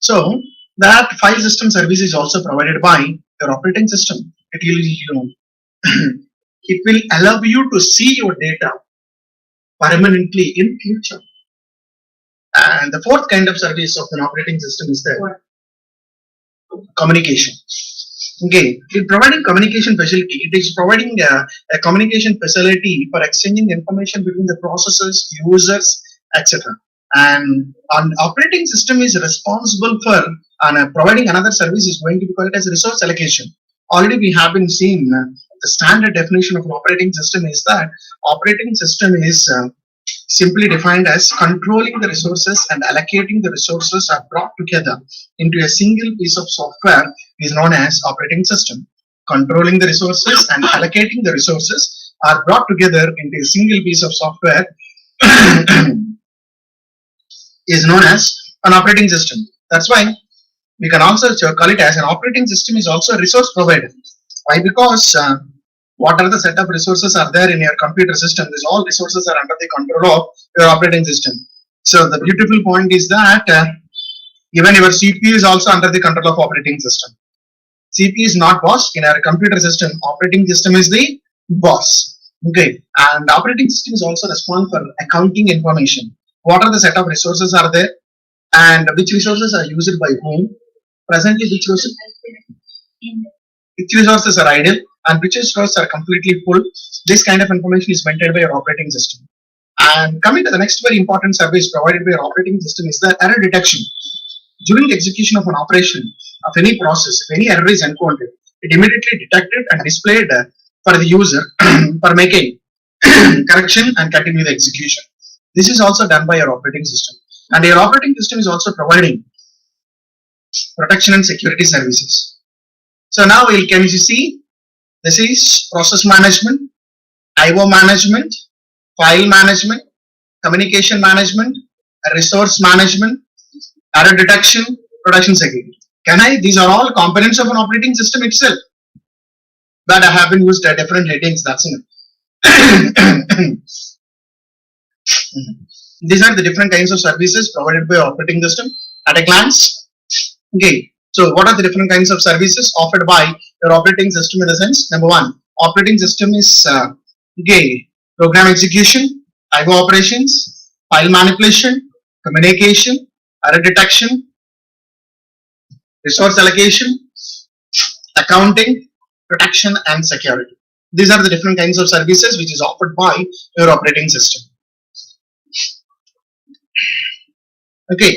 So that file system service is also provided by your operating system. It will allow you to see your data permanently in future. And the fourth kind of service of an operating system is the communication. Okay, in providing communication facility, it is providing a communication facility for exchanging information between the processors, users, etc. And an operating system is responsible for providing another service is going to be called as resource allocation. Already we have been seeing the standard definition of an operating system is that operating system is simply defined as controlling the resources and allocating the resources are brought together into a single piece of software is known as operating system. Controlling the resources and allocating the resources are brought together into a single piece of software is known as an operating system. That's why we can also call it as an operating system is also a resource provider. Why? Because what are the set of resources are there in your computer system? These all resources are under the control of your operating system. So the beautiful point is that even your CPU is also under the control of operating system. CPU is not boss in our computer system. Operating system is the boss. Okay, and operating system is also responsible for accounting information. What are the set of resources are there, and which resources are used by whom? Presently, which resources are idle and which resources are completely full. This kind of information is maintained by your operating system. And coming to the next very important service provided by your operating system is the error detection. During the execution of an operation of any process, if any error is encountered, it immediately detected and displayed for the user for making correction and continue the execution. This is also done by your operating system. And your operating system is also providing protection and security services. So now can you see, this is process management, IO management, file management, communication management, resource management, error detection, production security. These are all components of an operating system itself. But I have been used at different headings, that's it. These are the different kinds of services provided by operating system at a glance. Okay, so what are the different kinds of services offered by your operating system in the sense? Number one, operating system is program execution, IO operations, file manipulation, communication, error detection, resource allocation, accounting, protection, and security. These are the different kinds of services which is offered by your operating system. Okay.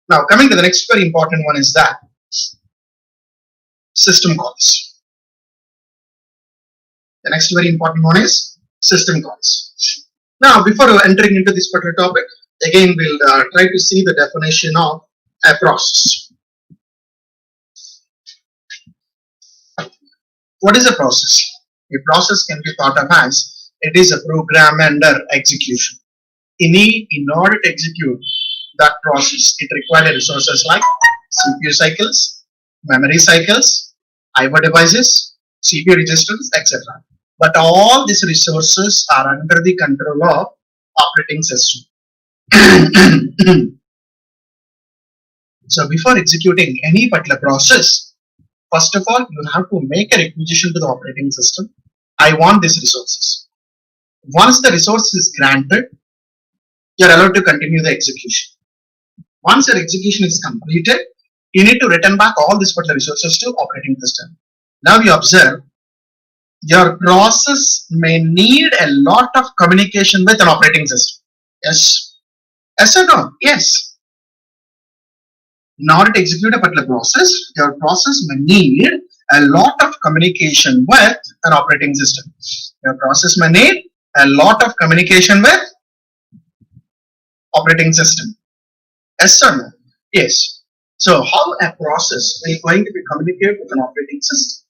Now coming to the next very important one is that system calls. The next very important one is system calls. Now before entering into this particular topic, again we'll try to see the definition of a process. What is a process? A process can be thought of as it is a program under execution. In order to execute that process, it requires resources like CPU cycles, memory cycles, IO devices, CPU registers, etc. But all these resources are under the control of operating system. So before executing any particular process, first of all, you have to make a requisition to the operating system. I want these resources. Once the resource is granted, you are allowed to continue the execution. Once your execution is completed, you need to return back all these particular resources to operating system. Now you observe, your process may need a lot of communication with an operating system. Yes? Yes or no? Yes. In order to execute a particular process, your process may need a lot of communication with an operating system. Your process may need a lot of communication with operating system. Yes or no? Yes. So how a process is going to be communicate with an operating system?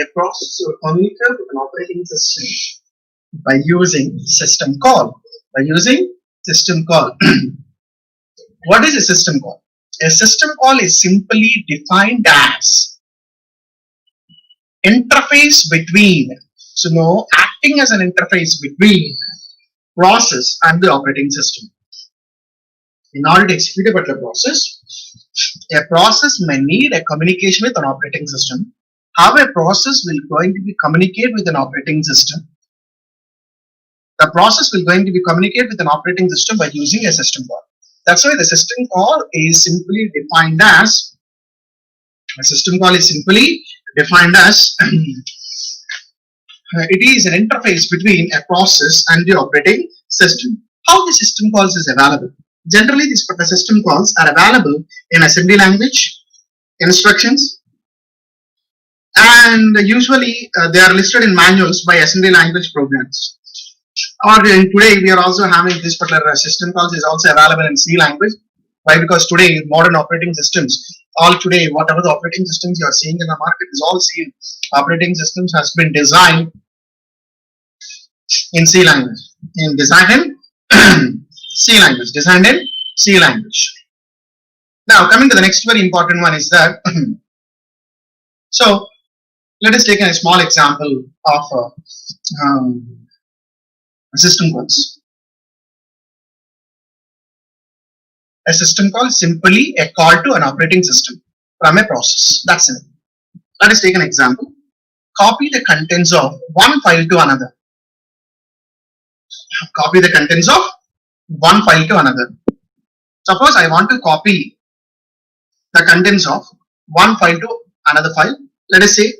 A process will communicate with an operating system by using system call. By using system call. What is a system call? A system call is simply defined as interface between, so no, acting as an interface between process and the operating system. In order to execute a particular process may need a communication with an operating system. How a process will going to be communicate with an operating system? The process will going to be communicate with an operating system by using a system call. That's why the system call is simply defined as it is an interface between a process and the operating system. How the system calls is available? Generally, these system calls are available in assembly language, instructions, and usually they are listed in manuals by assembly language programs. Or today we are also having this particular system calls is also available in C language. Why? Because today modern operating systems, all today whatever the operating systems you are seeing in the market is all C operating systems has been designed in C language, in designed in C language, designed in C language. Now coming to the next very important one is that so let us take a small example of a system calls. A system call is simply a call to an operating system from a process. That's it. Let us take an example. Copy the contents of one file to another. Copy the contents of one file to another. Suppose I want to copy the contents of one file to another file. Let us say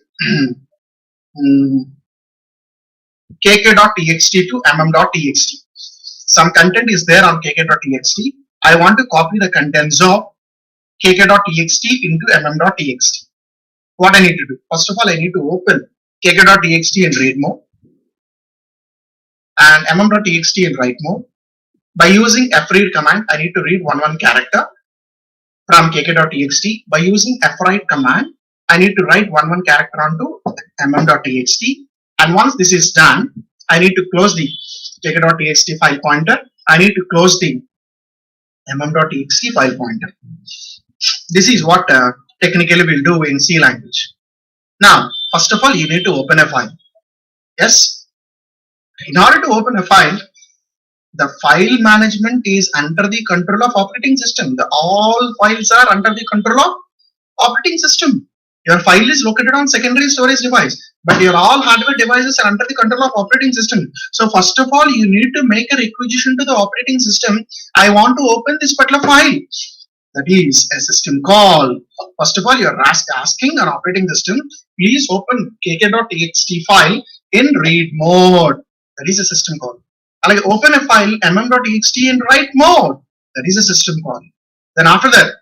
kk.txt to mm.txt. Some content is there on kk.txt. I want to copy the contents of kk.txt into mm.txt. What I need to do? First of all, I need to open kk.txt in read mode and mm.txt in write mode. By using fread command, I need to read one character from kk.txt. By using fwrite command, I need to write one character onto mm.txt. And once this is done, I need to close the kk.txt file pointer. I need to close the mm.txt file pointer. This is what technically we'll do in C language. Now, first of all, you need to open a file. Yes. In order to open a file, the file management is under the control of operating system. All files are under the control of operating system. Your file is located on secondary storage device, but your all hardware devices are under the control of operating system. So first of all, you need to make a requisition to the operating system. I want to open this particular file. That is a system call. First of all, you are asking an operating system, please open kk.txt file in read mode. That is a system call. Like open a file mm.txt in write mode. That is a system call. Then after that,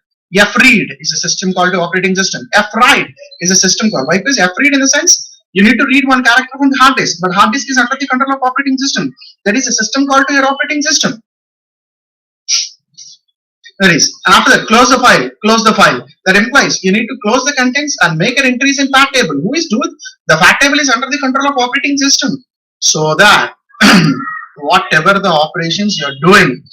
fread is a system call to operating system. Fwrite is a system call. Why? Because fread in the sense you need to read one character from the hard disk, but hard disk is under the control of operating system. That is a system call to your operating system. That is, and after that, close the file. Close the file. That implies you need to close the contents and make an entries in fact table. Who is doing? The fact table is under the control of operating system. So that whatever the operations you are doing,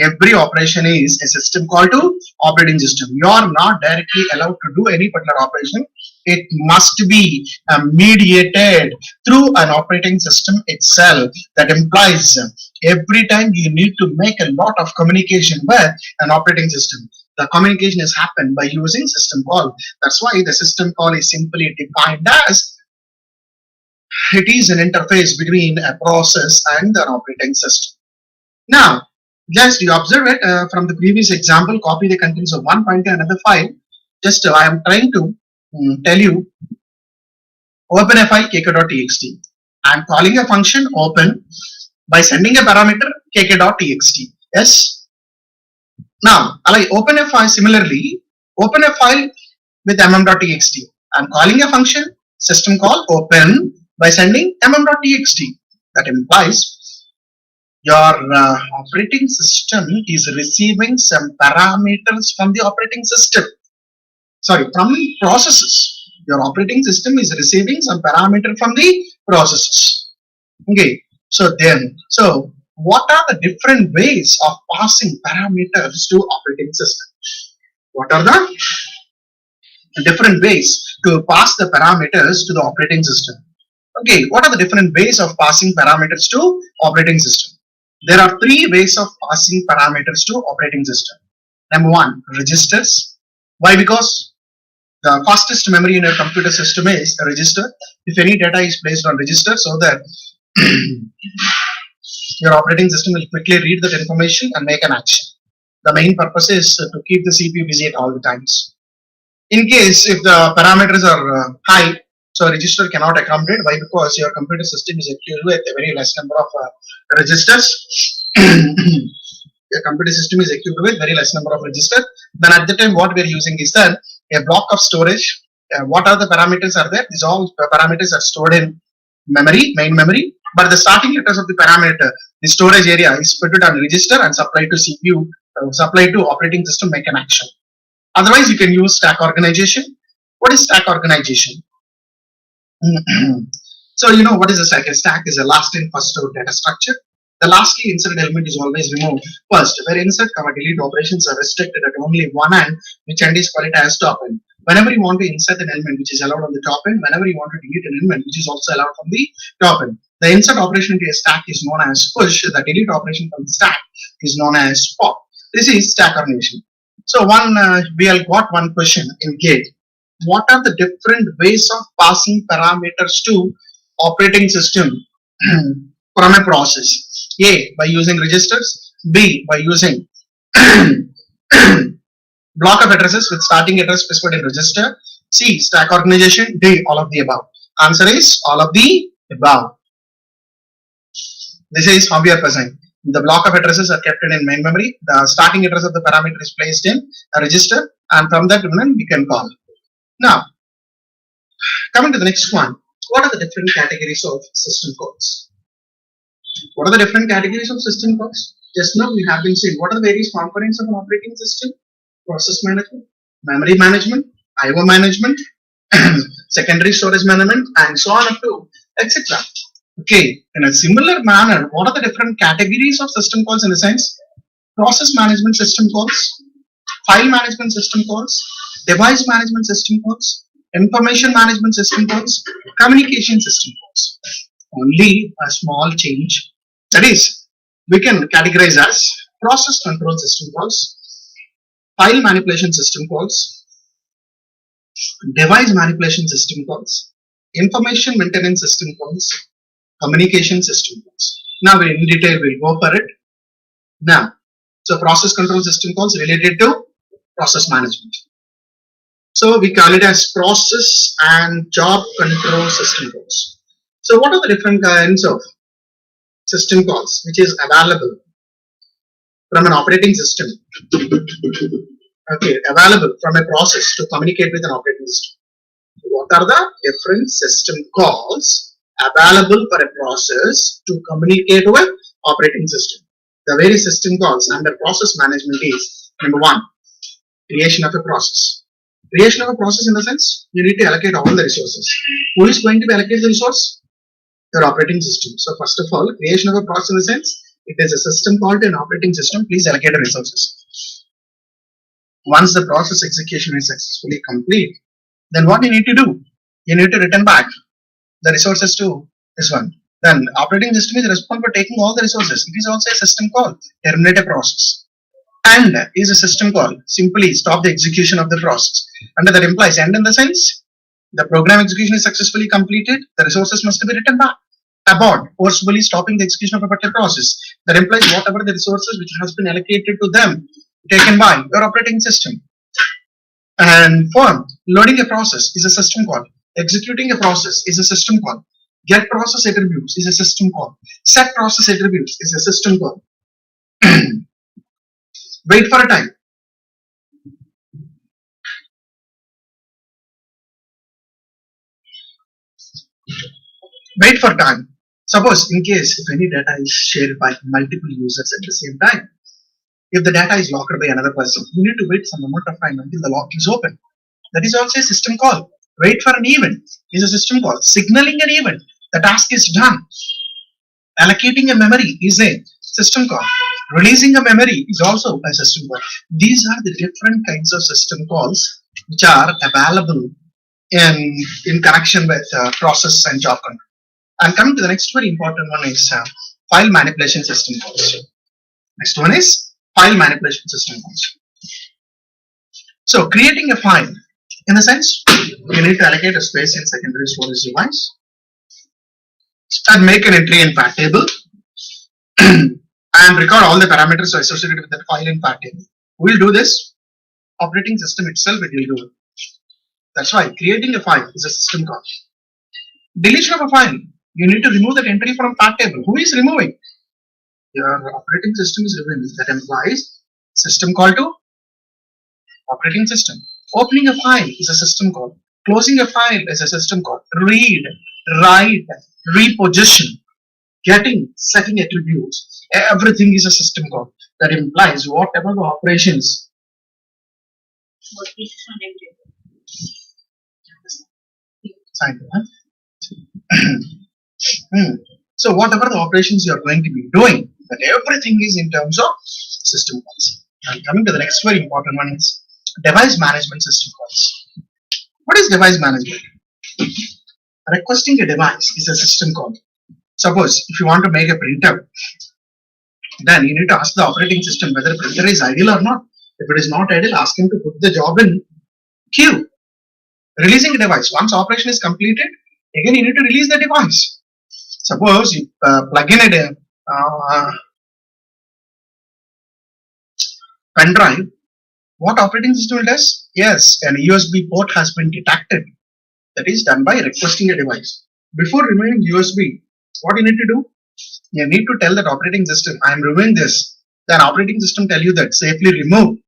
every operation is a system call to operating system. You are not directly allowed to do any particular operation. It must be mediated through an operating system itself. That implies every time you need to make a lot of communication with an operating system. The communication is happened by using system call. That's why the system call is simply defined as it is an interface between a process and an operating system. Now, just you observe it from the previous example, copy the contents of one file to another file. Just I am trying to tell you, open a file kk.txt. I am calling a function open by sending a parameter kk.txt. Yes. Now, I open a file similarly, open a file with mm.txt. I am calling a function system call open by sending mm.txt. That implies your operating system is receiving some parameters from the operating system. Sorry, from processes. Your operating system is receiving some parameter from the processes. Okay. So what are the different ways of passing parameters to operating system? What are the different ways to pass the parameters to the operating system? Okay, what are the different ways of passing parameters to operating system? There are three ways of passing parameters to operating system. Number one, registers. Why? Because the fastest memory in your computer system is a register. If any data is placed on register, so that your operating system will quickly read that information and make an action. The main purpose is to keep the CPU busy at all the times. In case if the parameters are high, so register cannot accommodate. Why? Because your computer system is equipped with a very less number of registers. Your computer system is equipped with very less number of registers. Then at the time, what we are using is that a block of storage. What are the parameters are there? These all parameters are stored in memory, main memory. But the starting letters of the parameter, the storage area is put on register and supplied to CPU, supplied to operating system make an action. Otherwise, you can use stack organization. What is stack organization? So you know what is a stack? A stack is a last in first out data structure. The lastly inserted element is always removed first, where insert, delete operations are restricted at only one end, which end is called as top end. Whenever you want to insert an element which is allowed on the top end, whenever you want to delete an element which is also allowed from the top end. The insert operation into a stack is known as push. The delete operation from the stack is known as pop. This is stack organization. So we have got one question in gate. What are the different ways of passing parameters to operating system from a process? A, by using registers. B, by using block of addresses with starting address specified in register. C, stack organization. D, all of the above. Answer is all of the above. This is how we are present. The block of addresses are kept in main memory. The starting address of the parameter is placed in a register, and from that we can call. Now, coming to the next one, what are the different categories of system calls? What are the different categories of system calls? Just now we have been saying what are the various components of an operating system: process management, memory management, IO management, secondary storage management, and so on up to etc. Okay, in a similar manner, what are the different categories of system calls in the sense? Process management system calls, file management system calls, device management system calls, information management system calls, communication system calls. Only a small change. That is, we can categorize as process control system calls, file manipulation system calls, device manipulation system calls, information maintenance system calls, communication system calls. Now in detail we'll go for it. Now, so process control system calls related to process management. So we call it as process and job control system calls. So what are the different kinds of system calls which is available from an operating system? Okay, available from a process to communicate with an operating system. What are the different system calls available for a process to communicate with operating system? The various system calls under process management is: number one, creation of a process. Creation of a process in the sense you need to allocate all the resources. Who is going to be allocate the resource? Your operating system. So first of all, creation of a process in the sense it is a system call to an operating system. Please allocate the resources. Once the process execution is successfully complete, then what you need to do? You need to return back the resources to this one. Then operating system is responsible for taking all the resources. It is also a system call, terminate a process. And is a system call, simply stop the execution of the process. Under that implies end in the sense the program execution is successfully completed, the resources must be returned back. Abort, forcibly stopping the execution of a particular process. That implies whatever the resources which has been allocated to them taken by your operating system. And form, loading a process is a system call. Executing a process is a system call. Get process attributes is a system call. Set process attributes is a system call. Wait for a time. Wait for time. Suppose in case if any data is shared by multiple users at the same time, if the data is locked by another person, you need to wait some amount of time until the lock is open. That is also a system call. Wait for an event is a system call. Signaling an event, the task is done. Allocating a memory is a system call. Releasing a memory is also a system call. These are the different kinds of system calls which are available in connection with process and job control. And coming to the next very important one is file manipulation system calls. Next one is file manipulation system calls. So creating a file, in the sense you need to allocate a space in secondary storage device and make an entry in fact table and record all the parameters associated with that file in fact table. We will do this. Operating system itself it will do it. That's why creating a file is a system call. Deletion of a file, you need to remove that entry from fact table. Who is removing? Your operating system is removing. That implies system call to operating system. Opening a file is a system call. Closing a file is a system call. Read, write, reposition. setting attributes, everything is a system call. That implies whatever the operations. Sign, huh? So whatever the operations you are going to be doing, that everything is in terms of system calls. And coming to the next very important one is device management system calls. What is device management? Requesting a device is a system call. Suppose if you want to make a printer, then you need to ask the operating system whether printer is idle or not. If it is not idle, ask him to put the job in queue. Releasing a device. Once operation is completed, again you need to release the device. Suppose you plug in a pen drive, what operating system does? Yes, an USB port has been detected. That is done by requesting a device. Before removing USB, what you need to do? You need to tell that operating system, I am removing this. Then operating system tell you that safely remove.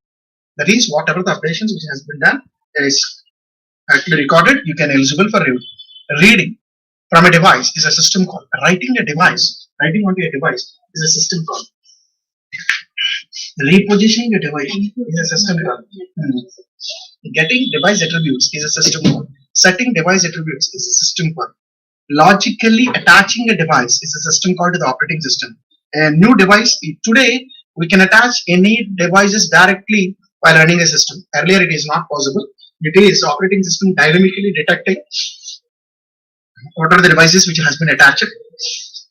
That is whatever the operations which has been done is actually recorded. You can eligible for reading from a device is a system call. Writing onto a device is a system call. Repositioning a device is a system call. Getting device attributes is a system call. Setting device attributes is a system call. Logically attaching a device is a system call to the operating system. A new device, today we can attach any devices directly while running a system. Earlier it is not possible. It is operating system dynamically detecting what are the devices which has been attached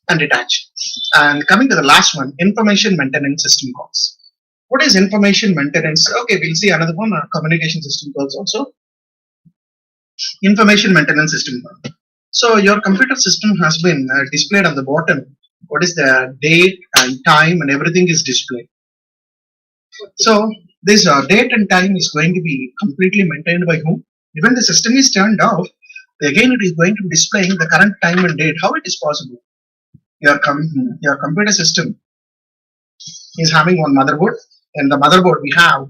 and detached. And coming to the last one, information maintenance system calls. What is information maintenance? Okay, we'll see another one, communication system calls also. Information maintenance system call. So your computer system has been displayed on the bottom. What is the date and time and everything is displayed. So this date and time is going to be completely maintained by whom? Even the system is turned off, again it is going to be displaying the current time and date. How it is possible? Your computer system is having one motherboard. In the motherboard we have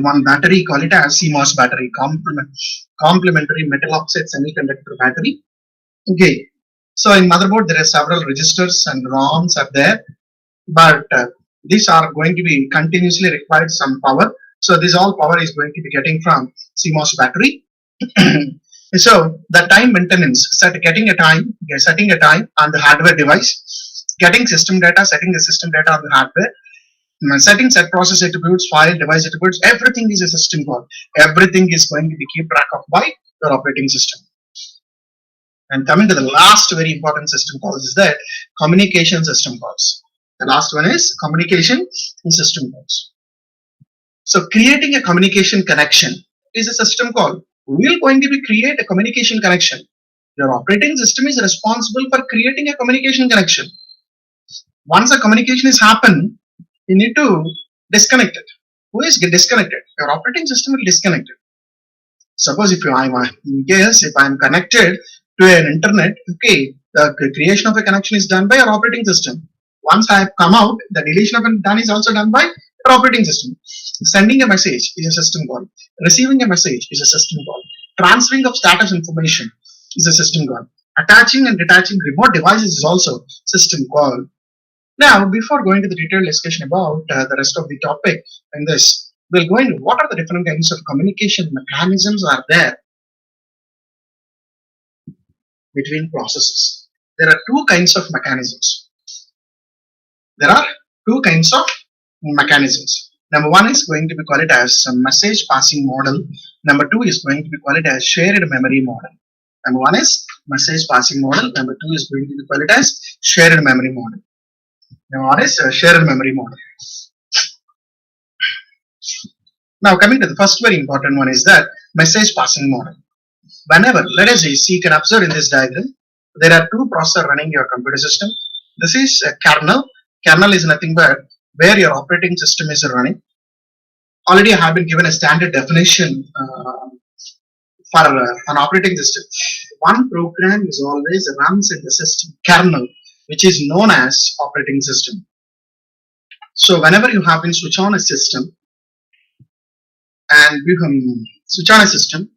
one battery, call it as CMOS battery, complementary metal oxide semiconductor battery. Okay, so in motherboard there are several registers and ROMs are there, but these are going to be continuously required some power. So this all power is going to be getting from CMOS battery. So the time maintenance, setting a time on the hardware device, getting system data, setting the system data on the hardware, setting set process attributes, file, device attributes, everything is a system call. Everything is going to be kept track of by your operating system. And coming to the last very important system calls is that communication system calls. The last one is communication system calls. So creating a communication connection is a system call. We are going to be create a communication connection. Your operating system is responsible for creating a communication connection. Once a communication is happened, you need to disconnect it. Who is disconnected? Your operating system will disconnect it. Suppose if I am connected to an internet, okay, the creation of a connection is done by your operating system. Once I have come out, the deletion of it done is also done by your operating system. Sending a message is a system call. Receiving a message is a system call. Transferring of status information is a system call. Attaching and detaching remote devices is also system call. Now, before going to the detailed discussion about the rest of the topic in this, we'll go into what are the different kinds of communication mechanisms are there between processes. There are two kinds of mechanisms. Number one is going to be called it as a message passing model. Number two is going to be called it as shared memory model. Number one is message passing model. Number two is going to be called it as shared memory model. Number one is shared memory model. Now coming to the first very important one is that message passing model. Whenever, let us see, you can observe in this diagram, there are two processors running your computer system. This is a kernel. Kernel is nothing but where your operating system is running. Already I have been given a standard definition for an operating system. One program is always runs in the system kernel, which is known as operating system. So whenever you have been switch on a system, and you can switch on a system,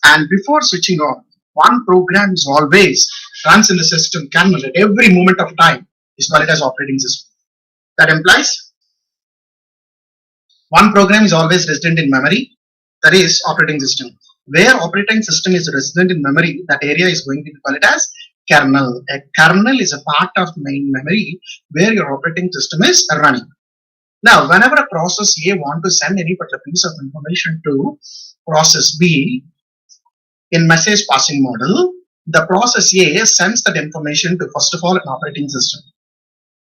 and before switching on, one program is always runs in the system kernel at every moment of time is called as operating system. That implies one program is always resident in memory, that is operating system. Where operating system is resident in memory, that area is going to be called as kernel. A kernel is a part of main memory where your operating system is running. Now, whenever a process A want to send any particular piece of information to process B in message passing model, the process A sends that information to first of all an operating system.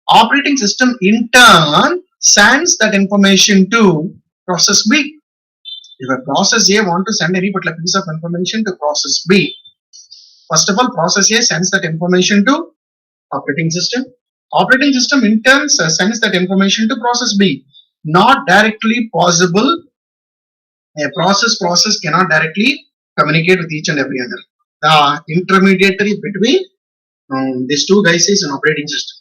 Operating system in turn sends that information to process B. If a process A want to send any particular piece of information to process B, first of all, process A sends that information to operating system. Operating system in turn sends that information to process B. Not directly possible. A process cannot directly communicate with each and every other. The intermediary between these two guys is an operating system.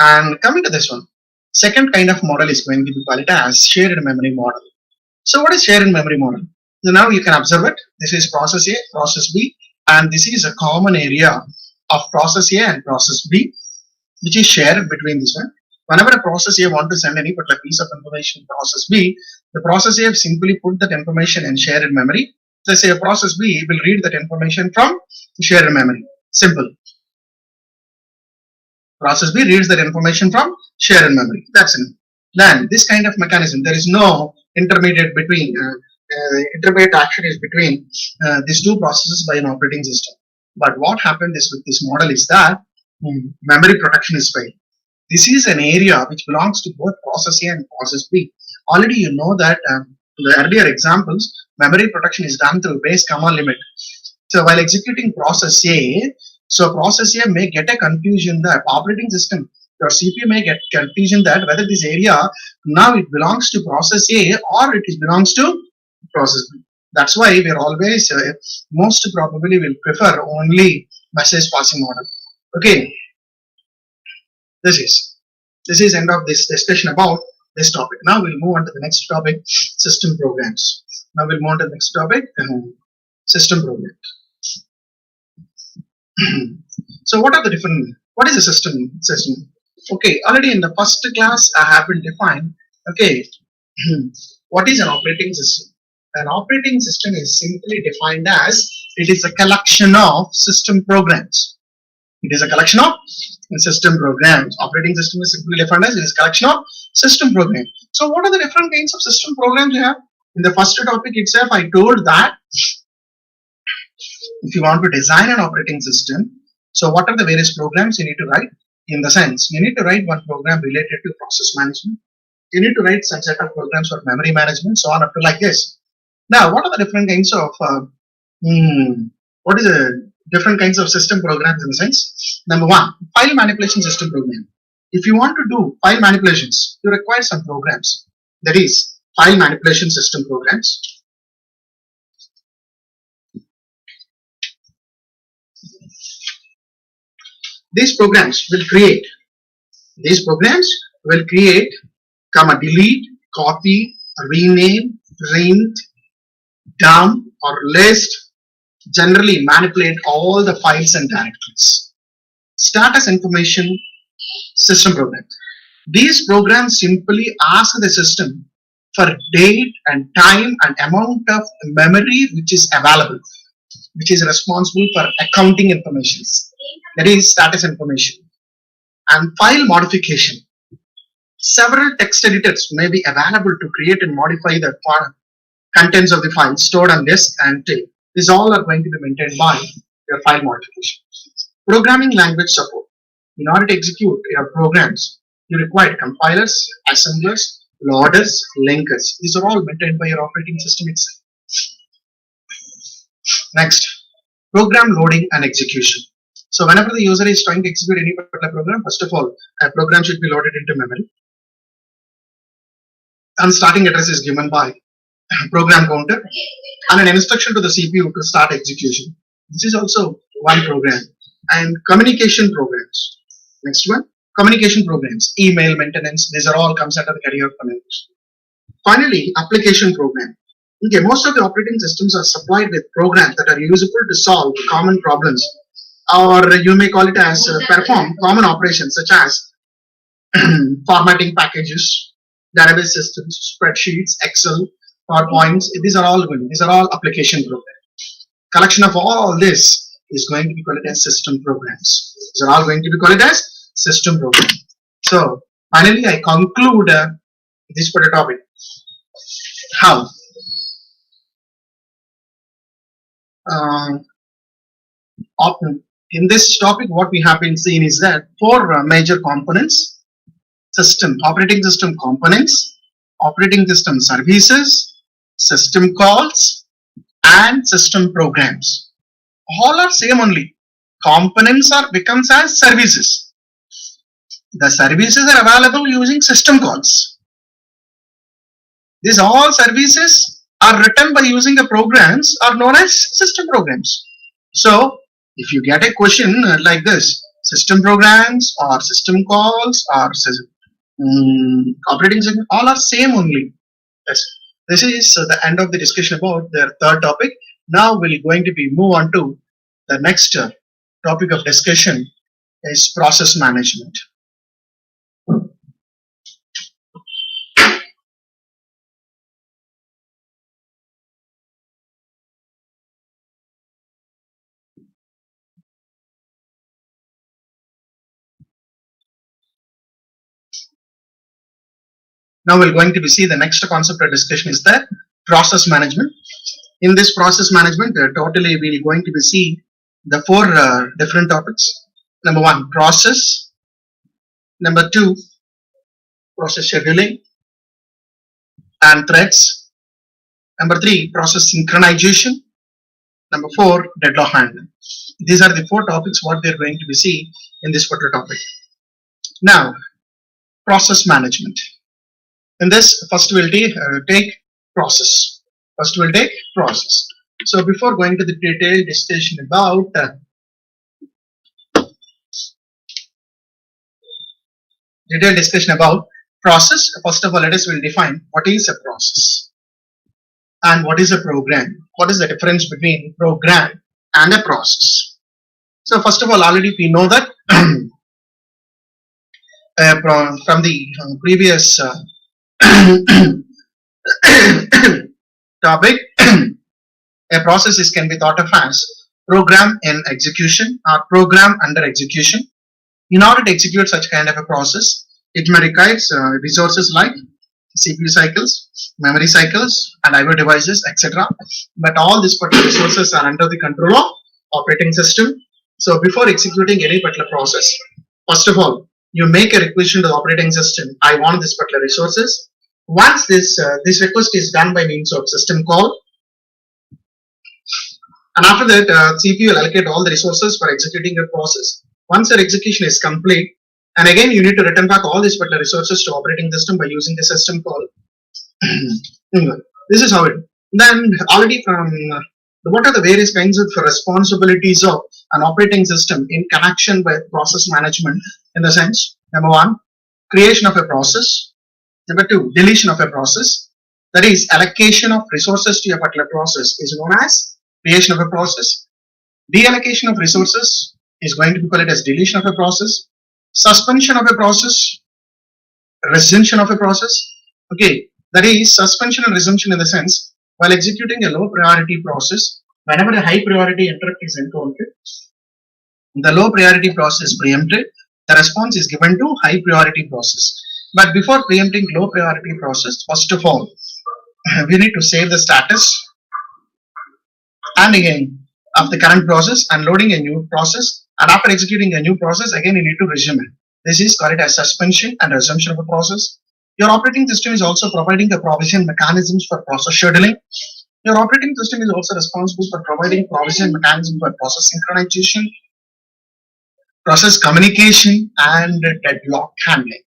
And coming to this one, second kind of model is going to be called as shared memory model. So what is shared memory model? So now you can observe it. This is process A, process B, and this is a common area of process A and process B, which is shared between this one. Whenever a process A want to send any particular piece of information to process B, the process A simply put that information in shared memory. So say a process B will read that information from shared memory. Simple. Process B reads that information from shared memory. That's it. Then this kind of mechanism, there is no intermediate between. Intermediate action is between these two processes by an operating system. But what happened is with this model is that memory protection is failed. This is an area which belongs to both process A and process B. Already you know that the earlier examples, memory protection is done through base comma limit. So while executing process A, so process A may get a confusion that operating system or CPU may get confusion that whether this area now it belongs to process A or it belongs to process B. That's why we are always most probably will prefer only message passing model. Okay, this is end of this discussion about this topic. Now we'll move on to the next topic, system programs. Now we'll move on to the next topic, system program. So what are the different, what is a system? Okay, already in the first class I have been defined, okay, what is an operating system? An operating system is simply defined as it is a collection of system programs. It is a collection of system programs. Operating system is simply defined as it is a collection of system programs. So what are the different kinds of system programs you have? In the first topic itself, I told that if you want to design an operating system, so what are the various programs you need to write? In the sense, you need to write one program related to process management. You need to write some set of programs for memory management, so on up to like this. Now, what are the different kinds of what is the different kinds of system programs in the sense? Number one, file manipulation system program. If you want to do file manipulations, you require some programs. That is file manipulation system programs. These programs will create, comma, delete, copy, rename, print, dump or list, generally manipulate all the files and directories. Status information system program. These programs simply ask the system for date and time and amount of memory which is available, which is responsible for accounting information. That is status information. And file modification. Several text editors may be available to create and modify the contents of the file stored on disk and tape. These all are going to be maintained by your file modification. Programming language support. In order to execute your programs, you require compilers, assemblers, loaders, linkers. These are all maintained by your operating system itself. Next, program loading and execution. So whenever the user is trying to execute any particular program, first of all, a program should be loaded into memory. And starting address is given by program counter and an instruction to the CPU to start execution. This is also one program. And communication programs. Next one, communication programs, email maintenance. These are all comes under the category of communication. Finally, application program. Okay, most of the operating systems are supplied with programs that are usable to solve common problems, or you may call it as perform common operations such as formatting packages, database systems, spreadsheets, Excel, PowerPoints. These are all good. These are all application programs. Collection of all this is going to be called as system programs. These are all going to be called as system programs. So finally, I conclude this particular topic. How? Uh, in this topic, what we have been seeing is that four major components: system, operating system components, operating system services, system calls, and system programs. All are same only. Components are becomes as services. The services are available using system calls. These all services are written by using the programs are known as system programs. So if you get a question like this, system programs or system calls or operating system, all are same only. Yes. This is the end of the discussion about the third topic. Now we're going to be move on to the next topic of discussion is process management. Now we're going to be see the next concept of discussion is the process management. In this process management, totally we're going to be see the four different topics. Number one, process. Number two, process scheduling and threads. Number three, process synchronization. Number four, deadlock handling. These are the four topics what we're going to be see in this particular topic. Now, process management. In this, first we'll take process. First we'll take process. So before going to the detailed discussion about process, first of all, let us will define what is a process and what is a program. What is the difference between program and a process? So first of all, already we know that from the previous topic, a process can be thought of as program in execution or program under execution. In order to execute such kind of a process, it may require resources like CPU cycles, memory cycles, and IO devices, etc. But all these particular resources are under the control of operating system. So before executing any particular process, first of all, you make a request to the operating system. I want this particular resources. Once this request is done by means of system call, and after that, CPU will allocate all the resources for executing your process. Once your execution is complete, and again you need to return back all these particular resources to operating system by using the system call. This is how it. Then already from what are the various kinds of responsibilities of an operating system in connection with process management? In the sense, number one, creation of a process. Number two, deletion of a process. That is, allocation of resources to a particular process is known as creation of a process. Deallocation of resources is going to be called as deletion of a process. Suspension of a process, resumption of a process. Okay, that is suspension and resumption in the sense, while executing a low priority process, whenever a high priority interrupt is encountered, the low priority process preempted, the response is given to high priority process. But before preempting low priority process, first of all, we need to save the status and again of the current process and loading a new process, and after executing a new process, again you need to resume it. This is called as suspension and resumption of a process. Your operating system is also providing the provision mechanisms for process scheduling. Your operating system is also responsible for providing provision mechanism for process synchronization, process communication, and deadlock handling.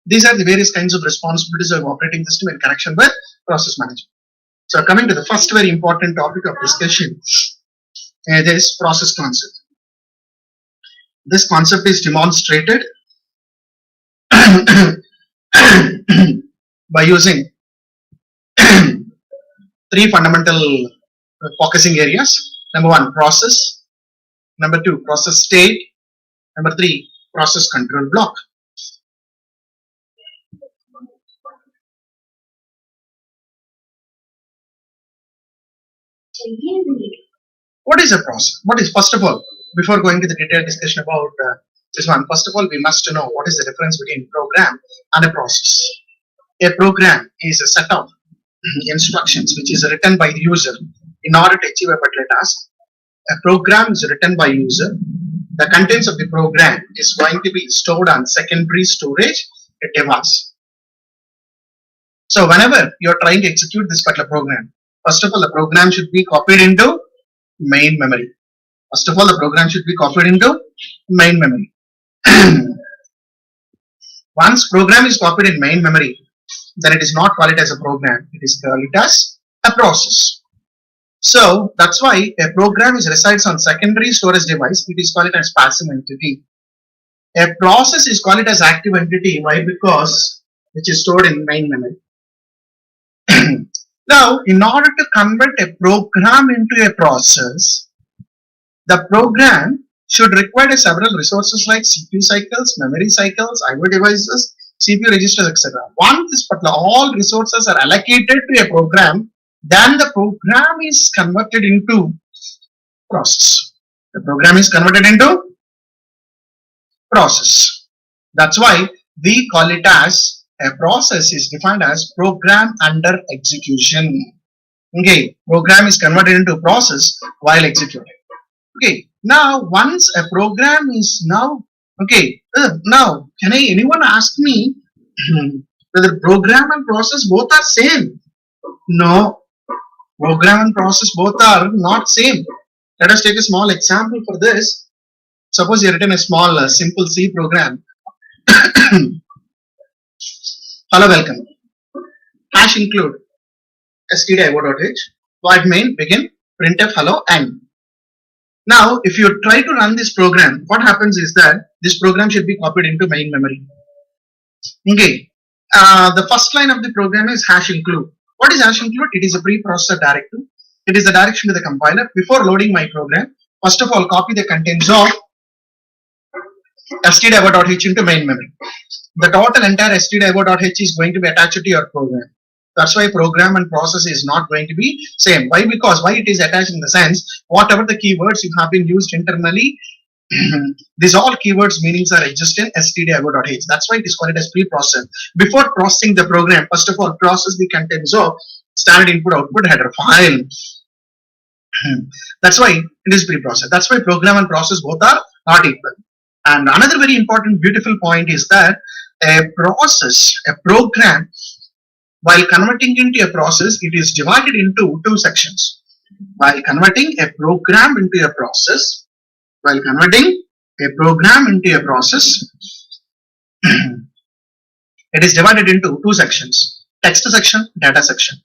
These are the various kinds of responsibilities of operating system in connection with process management. So coming to the first very important topic of discussion, there is process concept. This concept is demonstrated by using the three fundamental focusing areas. Number one, process. Number two, process state. Number three, process control block. What is a process? What is, first of all, before going to the detailed discussion about this one, first of all, we must know what is the difference between program and a process. A program is a set of instructions which is written by the user in order to achieve a particular task. A program is written by user. The contents of the program is going to be stored on secondary storage device. So whenever you are trying to execute this particular program, first of all, the program should be copied into main memory. First of all, the program should be copied into main memory. Once program is copied in main memory, then it is not called as a program. It is called as a process. So that's why a program is resides on secondary storage device. It is called as passive entity. A process is called as active entity. Why? Because which is stored in main memory. Now, in order to convert a program into a process, the program should require several resources like CPU cycles, memory cycles, I/O devices, CPU registers, etc. Once this particular all resources are allocated to a program, then the program is converted into process. The program is converted into process. That's why we call it as a process is defined as program under execution. Okay, program is converted into process while executing. Okay, now once a program is now, okay, now can anyone ask me whether program and process both are same? No, program and process both are not same. Let us take a small example for this. Suppose you written a small simple C program. Hello, welcome. Hash include stdio.h, void main, begin, printf, hello, end. Now, if you try to run this program, what happens is that this program should be copied into main memory. Okay, the first line of the program is hash include. What is hash include? It is a preprocessor directive. It is a direction to the compiler. Before loading my program, first of all, copy the contents of stdio.h into main memory. The total entire stdio.h is going to be attached to your program. That's why program and process is not going to be same. Why? Because why it is attached in the sense, whatever the keywords you have been used internally, these all keywords meanings are exist in stdio.h. That's why it is called as preprocessor. Before processing the program, first of all, process the contents of standard input output header file. That's why it is preprocessor. That's why program and process both are not equal. And another very important, beautiful point is that a process, a program, while converting into a process, it is divided into two sections. While converting a program into a process, it is divided into two sections: text section, data section.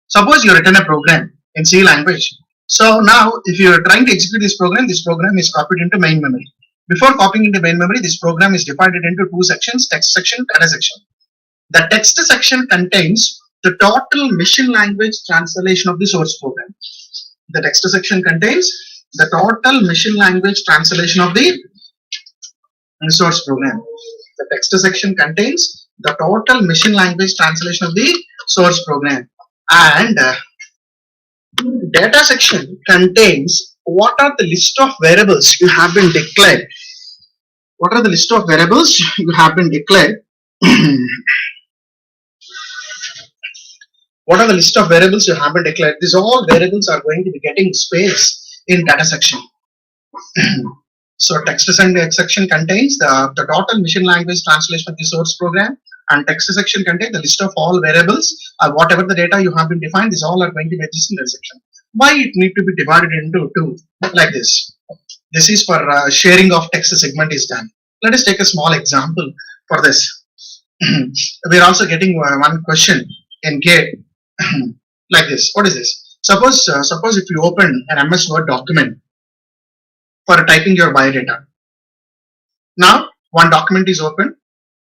Suppose you written a program in C language. So now, if you are trying to execute this program is copied into main memory. Before copying into main memory, this program is divided into two sections: text section, data section. The text section contains the total machine language translation of the source program. The text section contains the total machine language translation of the source program. The text section contains the total machine language translation of the source program. And data section contains what are the list of variables you have been declared. What are the list of variables you have been declared? What are the list of variables you have been declared? These all variables are going to be getting space in data section. So text section contains the total machine language translation of the source program, and text section contains the list of all variables, whatever the data you have been defined, these all are going to be exist in that section. Why it need to be divided into two like this? This is for sharing of text segment is done. Let us take a small example for this. We are also getting one question in GATE like this. What is this? Suppose if you open an MS Word document for typing your biodata. Now one document is open.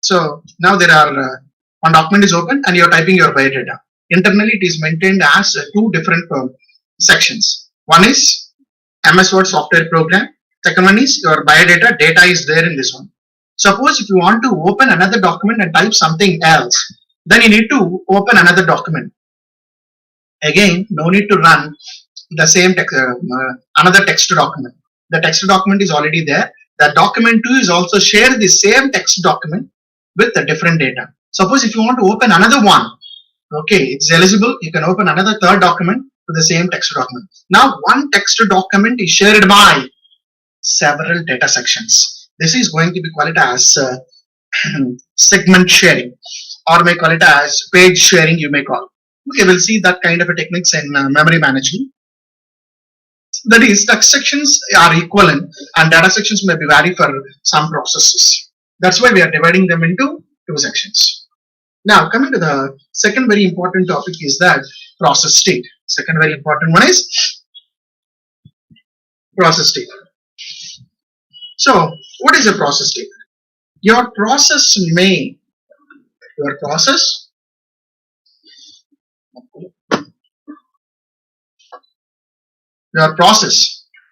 So now there are one document is open and you are typing your biodata. Internally, it is maintained as two different sections. One is MS Word software program. Second one is your biodata. Data is there in this one. Suppose if you want to open another document and type something else, then you need to open another document. Again, no need to run the same text, another text document. The text document is already there. The document 2 is also share the same text document with the different data. Suppose if you want to open another one, okay, it's eligible. You can open another third document with the same text document. Now, one text document is shared by several data sections. This is going to be called as segment sharing, or may call it as page sharing. You may call. Okay, we'll see that kind of a techniques in memory management. That is, text sections are equivalent and data sections may be vary for some processes. That's why we are dividing them into two sections. Now, coming to the second very important topic is that process state. Second very important one is process state. So, what is a process state? Your process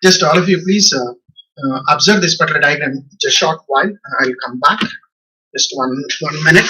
just all of you please observe this particular diagram just a short while. I'll come back just one minute.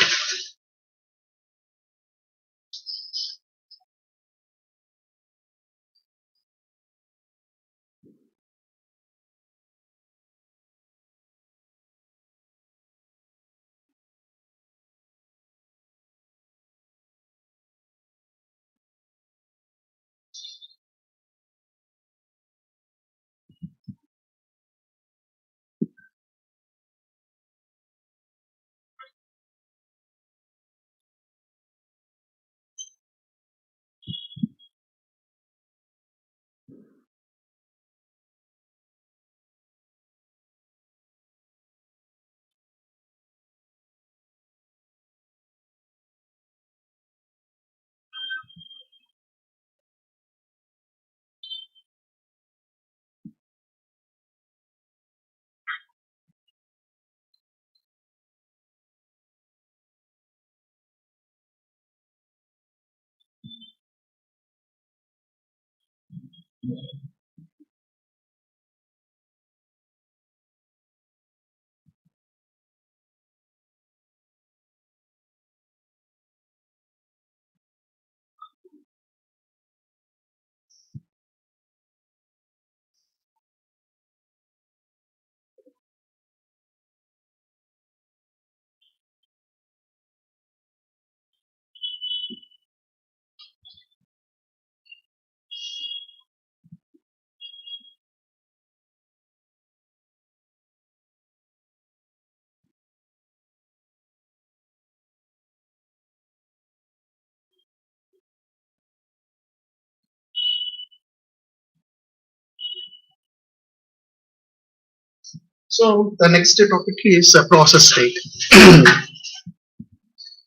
So the next topic is process state.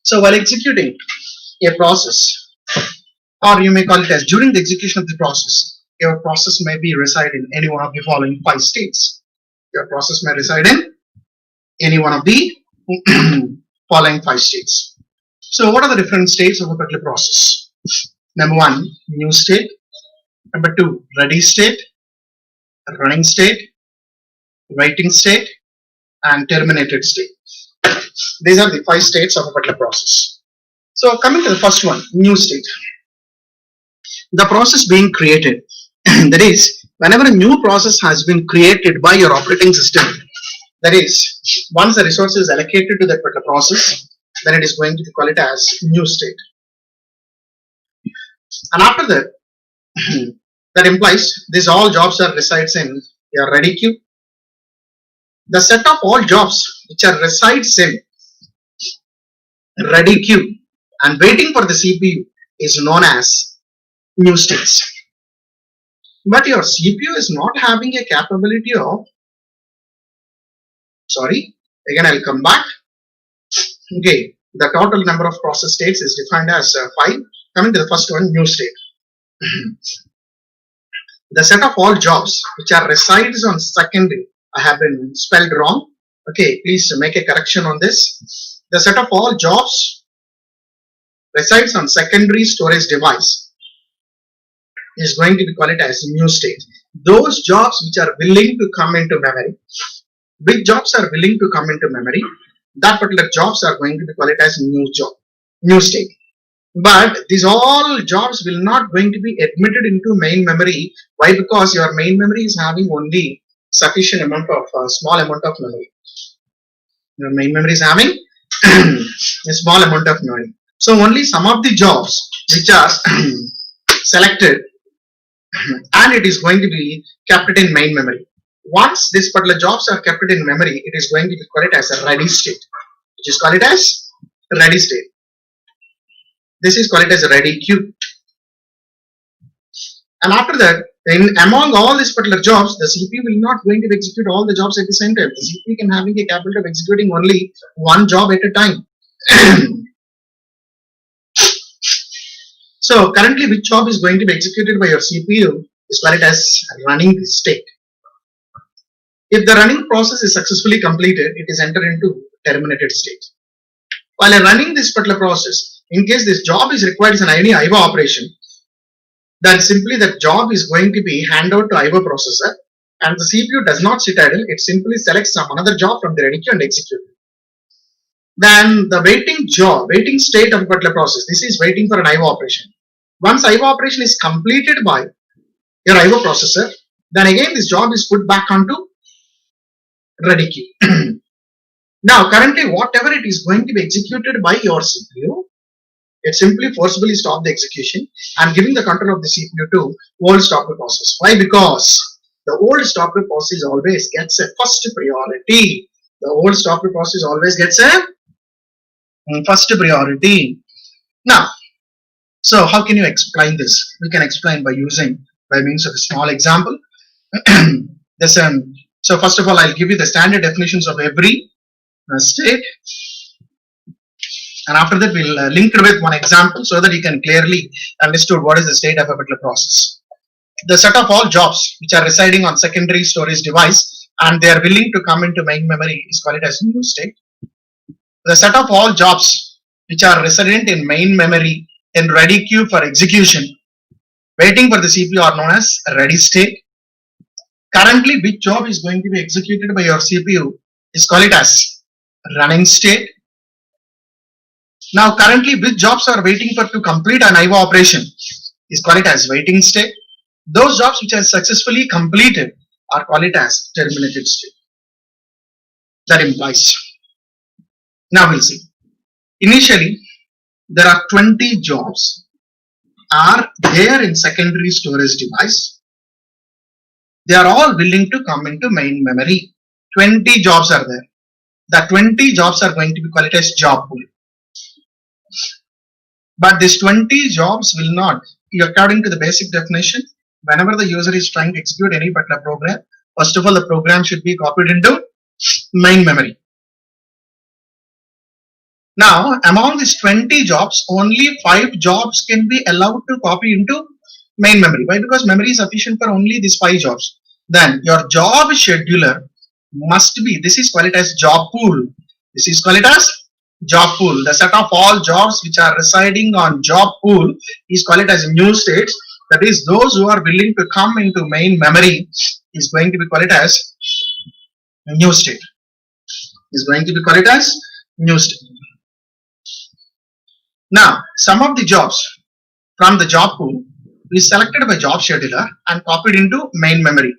So while executing a process, or you may call it as during the execution of the process, your process may be reside in any one of the following 5 states. Your process may reside in any one of the following 5 states. So what are the different states of a particular process? Number 1, new state. Number 2, ready state, running state, waiting state, and terminated state. These are the 5 states of a particular process. So coming to the first one, new state. The process being created. That is, whenever a new process has been created by your operating system, that is, once the resource is allocated to that particular process, then it is going to be called as new state. And after that, that implies these all jobs are resides in your ready queue. The set of all jobs which are resides in ready queue and waiting for the CPU is known as new states. But your CPU is not having a capability of, again I'll come back. Okay, the total number of process states is defined as 5. Coming to the first one, new state. The set of all jobs which are resides on secondary, I have been spelled wrong. Okay, please make a correction on this. The set of all jobs resides on secondary storage device is going to be called as new state. Those jobs which are willing to come into memory, which jobs are willing to come into memory, that particular jobs are going to be called as new job, new state. But these all jobs will not going to be admitted into main memory. Why? Because your main memory is having only sufficient amount of small amount of memory. Your main memory is having a small amount of memory. So only some of the jobs which are selected and it is going to be kept in main memory. Once these particular jobs are kept in memory, it is going to be called as a ready state, which is called as ready state. This is called as a ready queue. And after that, among all these particular jobs, the CPU will not going to execute all the jobs at the same time. The CPU can having a capability of executing only one job at a time. So currently, which job is going to be executed by your CPU is called as running state. If the running process is successfully completed, it is entered into terminated state. While running this particular process, in case this job is required as an any IO operation, then simply that job is going to be handed out to IO processor, and the CPU does not sit idle. It simply selects some another job from the ready queue and execute it. Then the waiting state of a particular process. This is waiting for an IO operation. Once IO operation is completed by your IO processor, then again this job is put back onto ready queue. Now currently whatever it is going to be executed by your CPU, it simply forcibly stop the execution and giving the control of the CPU to old stopper process. Why? Because the old stopper process always gets a first priority. The old stopper process always gets a first priority. Now, so how can you explain this? We can explain by means of a small example. So first of all, I'll give you the standard definitions of every state. And after that, we'll link it with one example so that you can clearly understand what is the state of a particular process. The set of all jobs which are residing on secondary storage device and they are willing to come into main memory is called as new state. The set of all jobs which are resident in main memory in ready queue for execution, waiting for the CPU are known as ready state. Currently, which job is going to be executed by your CPU is called as running state. Now currently which jobs are waiting for to complete an IO operation is called as waiting state. Those jobs which are successfully completed are called as terminated state. That implies. Now we'll see. Initially there are 20 jobs are there in secondary storage device. They are all willing to come into main memory. 20 jobs are there. The 20 jobs are going to be called as job pool. But these 20 jobs will not, according to the basic definition, whenever the user is trying to execute any particular program, first of all, the program should be copied into main memory. Now, among these 20 jobs, only 5 jobs can be allowed to copy into main memory. Why? Because memory is sufficient for only these 5 jobs. Then your job scheduler must be, this is called as job pool. This is called as job pool. The set of all jobs which are residing on job pool is called as new states. That is, those who are willing to come into main memory is going to be called as new state. Is going to be called as new state. Now, some of the jobs from the job pool is selected by job scheduler and copied into main memory.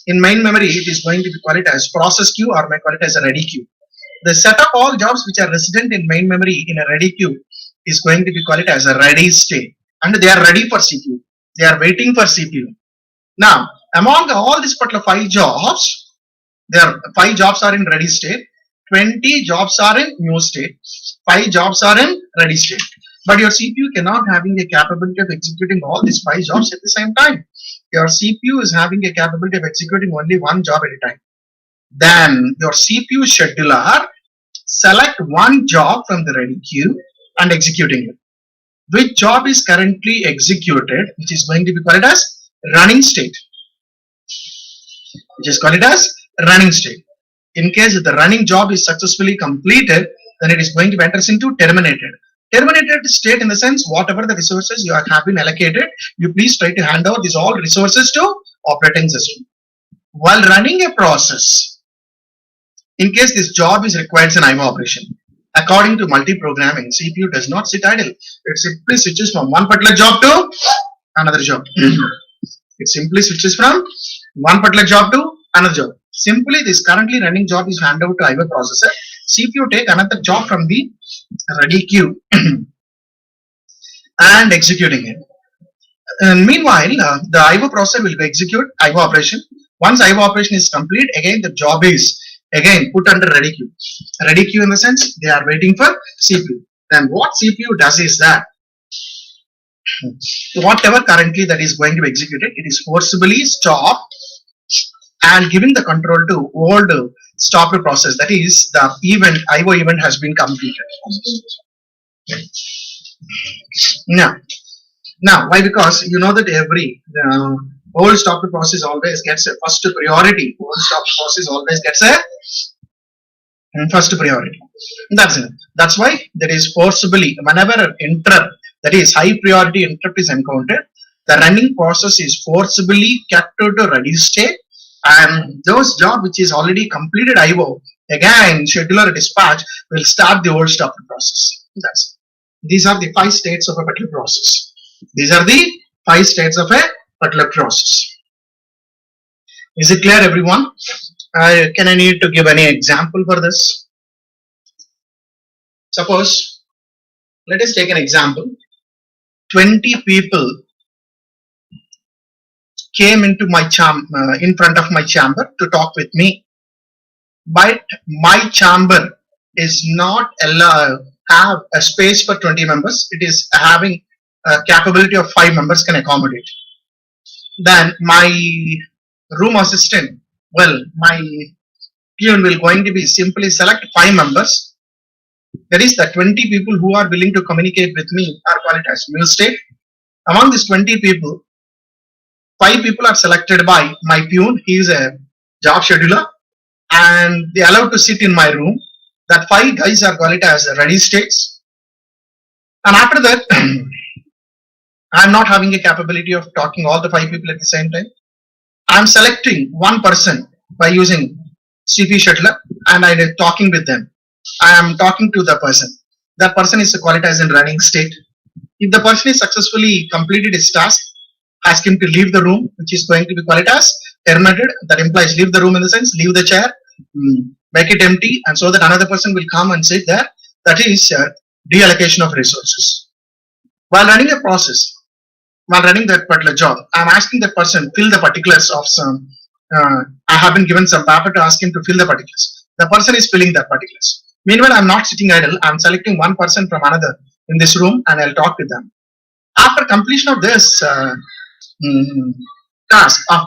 In main memory, it is going to be called as process queue or may call it as a ready queue. The set of all jobs which are resident in main memory in a ready queue is going to be called as a ready state, and they are ready for CPU. They are waiting for CPU. Now, among all these particular 5 jobs, there are 5 jobs are in ready state, 20 jobs are in new state, 5 jobs are in ready state. But your CPU cannot having a capability of executing all these 5 jobs at the same time. Your CPU is having a capability of executing only one job at a time. Then your CPU scheduler select one job from the ready queue and executing it. Which job is currently executed, which is going to be called as running state. Which is called as running state. In case the running job is successfully completed, then it is going to enter into terminated. Terminated state in the sense whatever the resources you have been allocated, you please try to hand over these all resources to operating system. While running a process, in case this job is requires an IO operation, according to multi-programming, CPU does not sit idle. It simply switches from one particular job to another job. It simply switches from one particular job to another job. Simply, this currently running job is handed over to IO processor. CPU take another job from the ready queue and executing it. And meanwhile, the IO processor will execute IO operation. Once IO operation is complete, again the job is again put under ready queue. Ready queue in the sense they are waiting for CPU. Then what CPU does is that whatever currently that is going to be executed, it is forcibly stopped and giving the control to old stopper process. That is the event IO event has been completed. Now, why? Because you know that every old stopper process always gets a first priority. Old stopper process always gets a first priority. That's it. That's why there is forcibly whenever an interrupt, that is high priority interrupt is encountered, the running process is forcibly kept to ready state, and those job which is already completed IO, again scheduler dispatch will start the old stopper process. These are the 5 states of a particular process. These are the 5 states of a particular process. Is it clear, everyone? Can I need to give any example for this? Suppose, let us take an example. 20 people came into my in front of my chamber to talk with me, but my chamber is not allowed have a space for 20 members. It is having a capability of 5 members can accommodate. Then my room assistant, well, my peon will going to be simply select 5 members. That is the 20 people who are willing to communicate with me are called as mule state. Among these 20 people, 5 people are selected by my peon. He is a job scheduler and they are allowed to sit in my room. That 5 guys are called as ready states. And after that, I am not having a capability of talking all the 5 people at the same time. I am selecting one person by using CPU scheduler and I am talking with them. I am talking to the person. That person is called as in running state. If the person is successfully completed his task, ask him to leave the room, which is going to be called as terminated. That implies leave the room in the sense, leave the chair, make it empty, and so that another person will come and sit there. That is deallocation of resources. While running a process, while running that particular job, I am asking that person fill the particulars of some. I have been given some paper to ask him to fill the particulars. The person is filling the particulars. Meanwhile, I am not sitting idle. I am selecting one person from another in this room, and I'll talk with them. After completion of this task of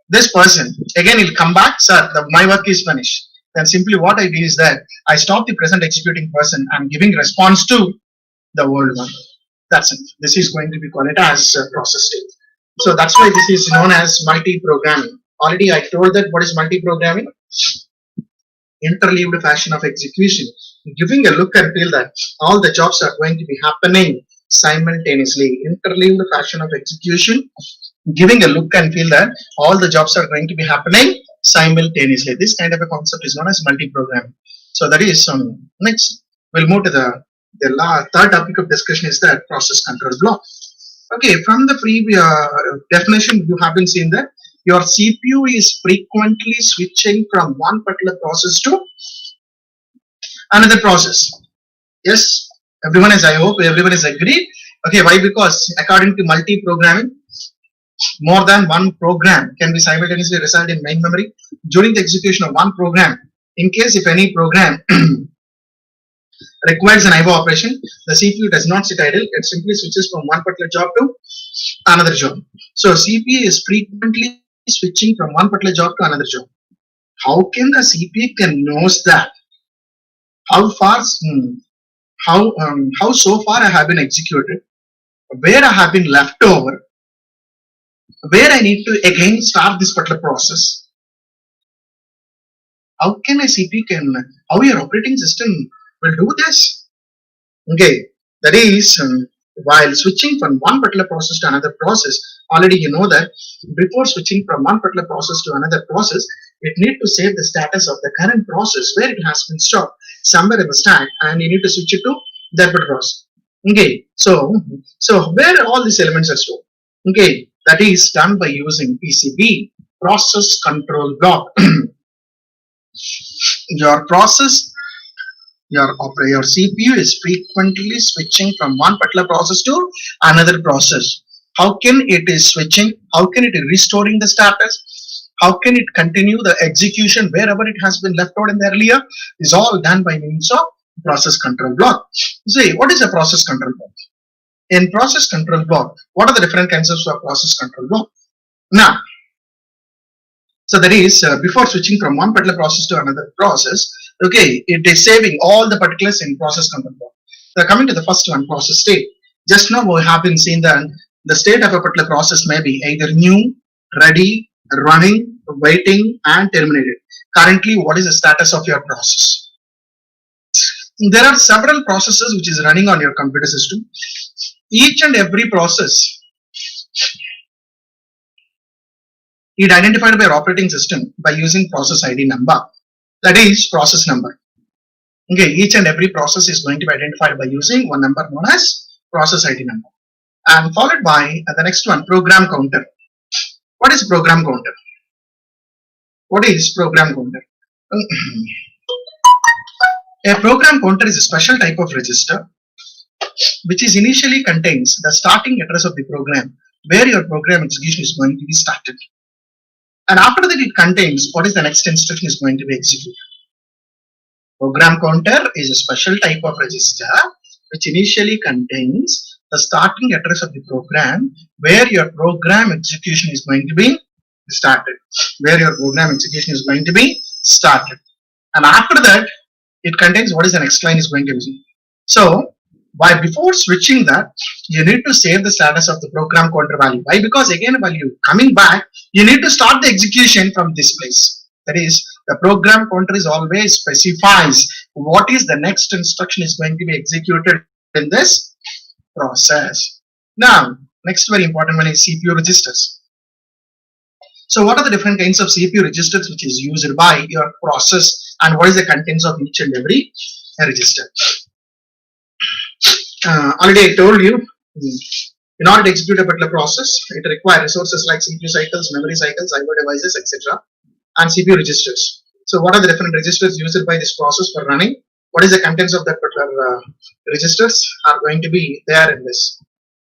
this person, again he'll come back, sir, my work is finished. Then simply what I do is that I stop the present executing person and giving response to the old one. That's it. This is going to be called as process state. So that's why this is known as multi-programming. Already I told that what is multi-programming? Interleaved fashion of execution. Giving a look and feel that all the jobs are going to be happening simultaneously. Interleaved fashion of execution. Giving a look and feel that all the jobs are going to be happening simultaneously. This kind of a concept is known as multi-programming. So that is next. We'll move to the third topic of discussion is that process control block. Okay, from the previous definition, you have been seen that your CPU is frequently switching from one particular process to another process. Yes, everyone is, I hope everyone is agreed. Okay, why? Because according to multi-programming, more than one program can be simultaneously resided in main memory during the execution of one program. In case if any program requires an IO operation, the CPU does not sit idle. It simply switches from one particular job to another job. So CPU is frequently switching from one particular job to another job. How can the CPU can knows that? How far? How so far I have been executed? Where I have been left over? Where I need to again start this particular process? How can a CPU can? How your operating system will do this? Okay, that is while switching from one particular process to another process, already you know that before switching from one particular process to another process, it need to save the status of the current process where it has been stopped somewhere in the stack, and you need to switch it to that particular process. Okay, so where all these elements are stored? Okay, that is done by using PCB, process control block. Your process your CPU is frequently switching from one particular process to another process. How can it is switching? How can it restoring the status? How can it continue the execution wherever it has been left out in the earlier? Is all done by means of process control block. See, what is a process control block? In process control block, what are the different kinds of process control block? Now, so that is before switching from one particular process to another process, okay, it is saving all the particulars in process control block. So coming to the first one, process state. Just now we have been seeing that the state of a particular process may be either new, ready, running, waiting, and terminated. Currently, what is the status of your process? There are several processes which is running on your computer system. Each and every process is identified by your operating system by using process ID number. That is process number. Okay, each and every process is going to be identified by using one number known as process ID number, and followed by the next one, program counter. What is program counter? What is program counter? A program counter is a special type of register which is initially contains the starting address of the program where your program execution is going to be started, and after that it contains what is the next instruction is going to be executed. Program counter is a special type of register which initially contains the starting address of the program where your program execution is going to be started. And after that, it contains what is the next line is going to be. So, before switching that, you need to save the status of the program counter value. Why? Because again, while you coming back, you need to start the execution from this place. That is, the program counter is always specifies what is the next instruction is going to be executed in this process. Now, next very important one is CPU registers. So what are the different kinds of CPU registers which is used by your process, and what is the contents of each and every register? Already I told you, in order to execute a particular process, it requires resources like CPU cycles, memory cycles, IO devices, etc. and CPU registers. So what are the different registers used by this process for running? What is the contents of that particular registers are going to be there in this.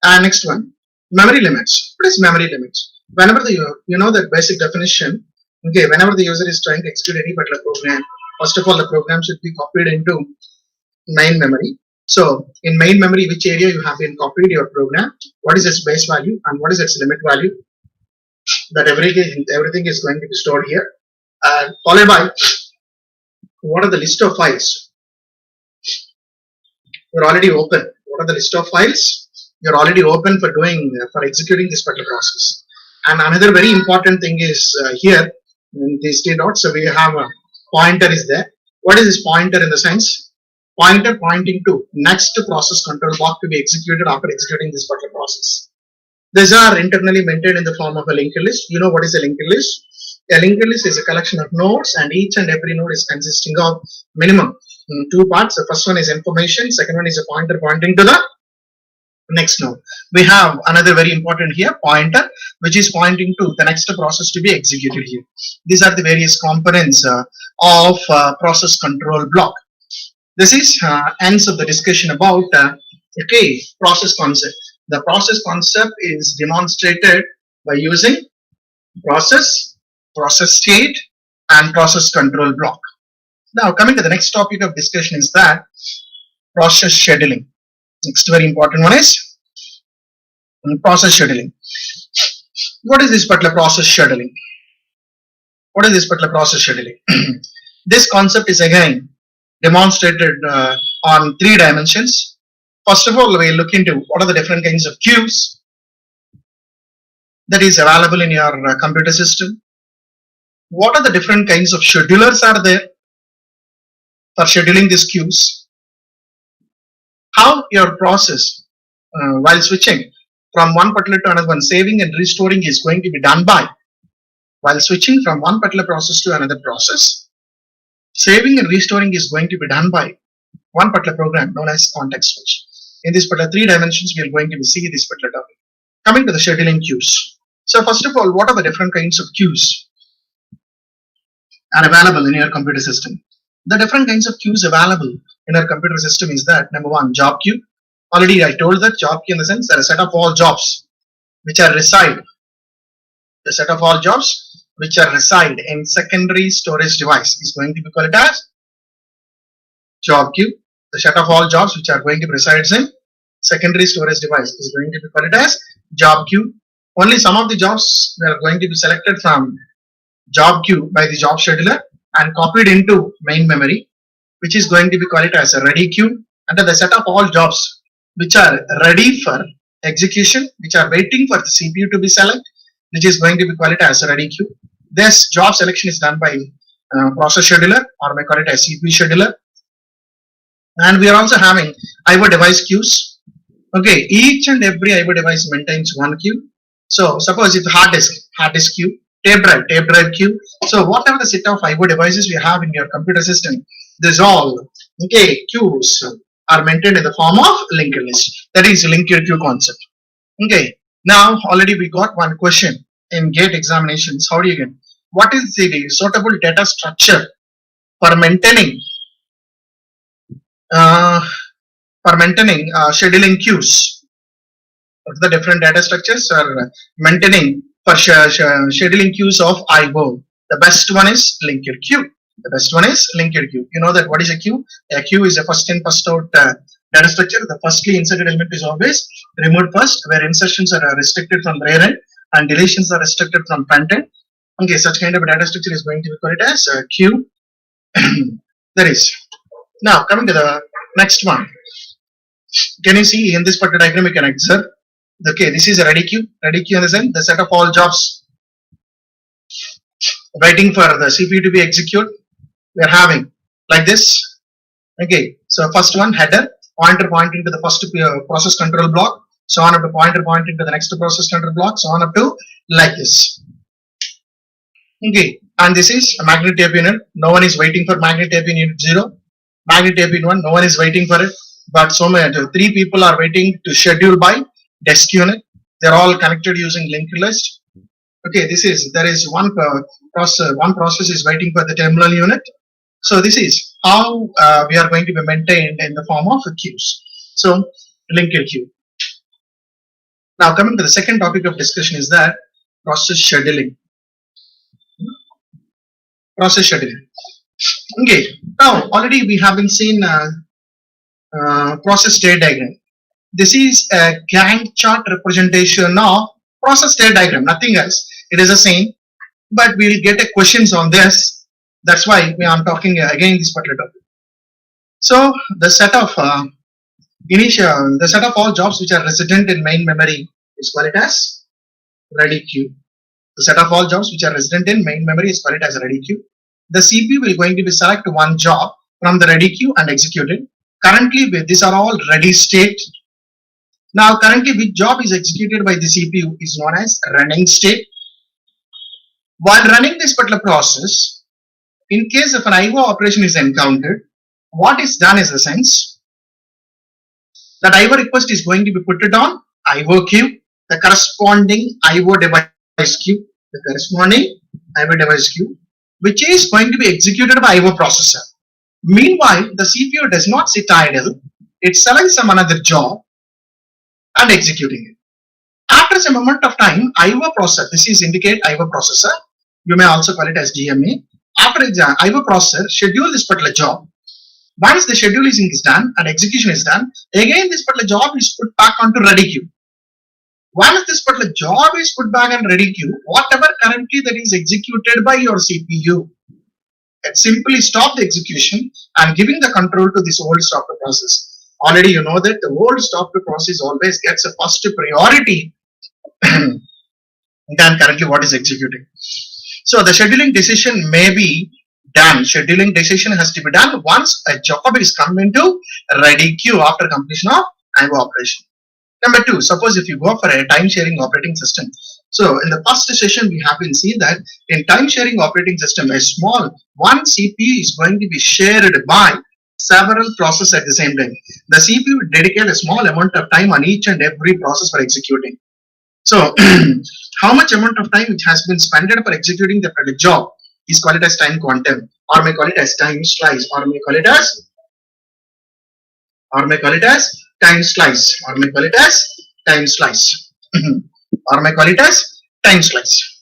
And next one, memory limits. What is memory limits? Whenever you know that basic definition, okay, whenever the user is trying to execute any particular program, first of all the program should be copied into main memory. So in main memory, which area you have been copied your program, what is its base value and what is its limit value, that everything is going to be stored here, and followed by what are the list of files you're already open. What are the list of files you're already open for executing this particular process. And another very important thing is here in these three dots, so we have a pointer is there. What is this pointer in the sense? Pointer pointing to next process control block to be executed after executing this particular process. These are internally maintained in the form of a linked list. You know what is a linked list? A linked list is a collection of nodes, and each and every node is consisting of minimum two parts. The first one is information, second one is a pointer pointing to the next node. We have another very important here, pointer, which is pointing to the next process to be executed here. These are the various components of process control block. This is ends of the discussion about process concept. The process concept is demonstrated by using process, process state, and process control block. Now, coming to the next topic of discussion is that process scheduling. Next very important one is process scheduling. What is this particular process scheduling? What is this particular process scheduling? This concept is again demonstrated on three dimensions. First of all, we look into what are the different kinds of queues that is available in your computer system. What are the different kinds of schedulers are there for scheduling these queues? How your process while switching from one particular to another one, saving and restoring is going to be done by while switching from one particular process to another process. Saving and restoring is going to be done by one particular program known as context switch. In this particular three dimensions, we are going to see this particular topic. Coming to the scheduling queues. So first of all, what are the different kinds of queues are available in your computer system? The different kinds of queues available in our computer system is that number one, job queue. Already I told that job queue in the sense that a set of all jobs which are reside, the set of all jobs which are reside in secondary storage device is going to be called as job queue. The set of all jobs which are going to be resides in secondary storage device is going to be called as job queue. Only some of the jobs are going to be selected from job queue by the job scheduler and copied into main memory, which is going to be called as a ready queue. Under the set of all jobs which are ready for execution, which are waiting for the CPU to be selected, which is going to be called as a ready queue. This job selection is done by process scheduler, or may call it as CPU scheduler. And we are also having IO device queues. Okay, each and every IO device maintains one queue. So suppose if hard disk queue, tape drive queue. So whatever the set of IO devices we have in your computer system, these all queues are maintained in the form of linked list. That is linked queue concept. Okay, now already we got one question in GATE examinations. How do you get? What is the suitable data structure for maintaining scheduling queues? The different data structures are maintaining for scheduling queues of IO. The best one is linked queue. The best one is linked queue. You know that what is a queue? A queue is a first in, first out data structure. The firstly inserted element is always removed first, where insertions are restricted from rear end and deletions are restricted from front end. Okay, such kind of a data structure is going to be called as a queue. There is. Now coming to the next one. Can you see in this particular diagram you can observe? Okay, this is a ready queue. Ready queue in the sense the set of all jobs waiting for the CPU to be executed. We are having like this. Okay, so first one header, pointer pointing to the first process control block, so on up to pointer pointing to the next process control block, so on up to like this. Okay, and this is a magnet tape unit. No one is waiting for magnet tape unit 0. Magnet tape unit 1, no one is waiting for it. But so many, 3 people are waiting to schedule by desk unit. They're all connected using linked list. Okay, there is one process is waiting for the terminal unit. So this is how we are going to be maintained in the form of queues. So linked queue. Now coming to the second topic of discussion is that process scheduling. Process scheduling. Okay, now already we have been seen process state diagram. This is a Gantt chart representation of process state diagram, nothing else. It is the same, but we'll get a questions on this. That's why I'm talking again this particular topic. So the set of all jobs which are resident in main memory is called as ready queue. The set of all jobs which are resident in main memory is called as ready queue. The CPU will going to be select one job from the ready queue and execute it. Currently, these are all ready state. Now, currently, which job is executed by the CPU is known as running state. While running this particular process, in case of an IO operation is encountered, what is done is the sense that IO request is going to be put it on IO queue, the corresponding IO device queue, which is going to be executed by IO processor. Meanwhile, the CPU does not sit idle. It selects some another job and executing it. After some amount of time, IO processor, this is indicate IO processor, you may also call it as DMA. After IO processor schedule this particular job. Once the scheduling is done and execution is done, again this particular job is put back onto ready queue. Once this particular job is put back on ready queue, whatever currently that is executed by your CPU, it simply stop the execution and giving the control to this old stopper process. Already you know that the old stopper process always gets a first priority than currently what is executing. So the scheduling decision may be done. Scheduling decision has to be done once a job is come into ready queue after completion of IO operation. Number two, suppose if you go for a time sharing operating system. So in the first session, we have been seen that in time sharing operating system, a small one CPU is going to be shared by several processes at the same time. The CPU will dedicate a small amount of time on each and every process for executing. So how much amount of time which has been spent for executing the particular job is called as time quantum, or may call it as time slice, or may call it as time slice, or may call it as time slice, or may call it as time slice.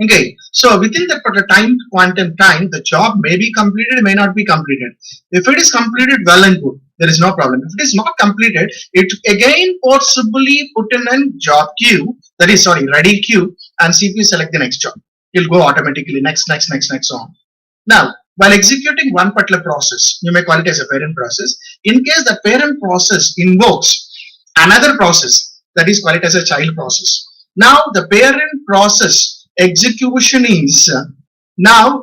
Okay, so within that particular time quantum time, the job may be completed, may not be completed. If it is completed, well and good, there is no problem. If it is not completed, it again possibly put in a job queue, that is sorry, ready queue, and CPU select the next job. It'll go automatically next, on. Now, while executing one particular process, you may call it as a parent process. In case the parent process invokes another process, that is called it as a child process. Now, the parent process execution is now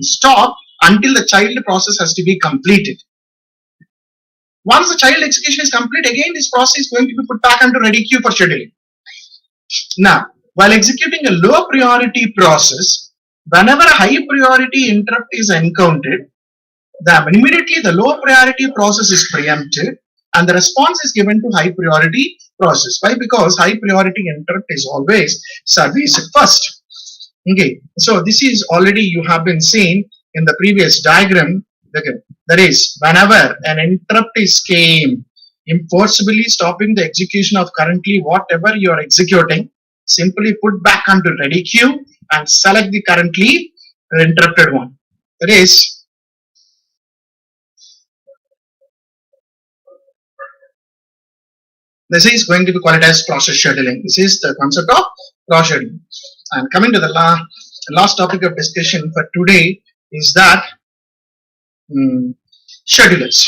stop until the child process has to be completed. Once the child execution is complete, again this process is going to be put back into ready queue for scheduling. Now, while executing a low priority process, whenever a high priority interrupt is encountered, immediately the low priority process is preempted and the response is given to high priority process. Why? Because high priority interrupt is always serviced first. Okay, so this is already you have been seen in the previous diagram. That is, whenever an interrupt is came, forcibly stopping the execution of currently whatever you are executing, simply put back onto ready queue and select the currently interrupted one. That is, this is going to be called as process scheduling. This is the concept of process scheduling. And coming to the last topic of discussion for today is that schedulers.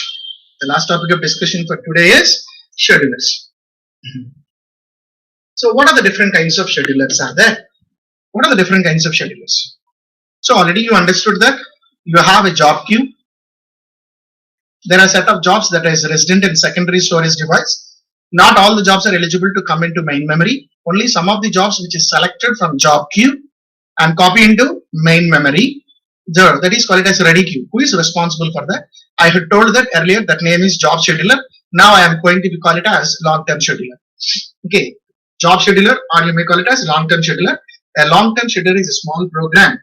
The last topic of discussion for today is schedulers. So what are the different kinds of schedulers are there? What are the different kinds of schedulers? So already you understood that you have a job queue. There are a set of jobs that is resident in secondary storage device. Not all the jobs are eligible to come into main memory. Only some of the jobs which is selected from job queue and copy into main memory. That is called as ready queue. Who is responsible for that? I had told that earlier, that name is job scheduler. Now I am going to call it as long-term scheduler. Okay, job scheduler, or you may call it as long-term scheduler. A long-term scheduler is a small program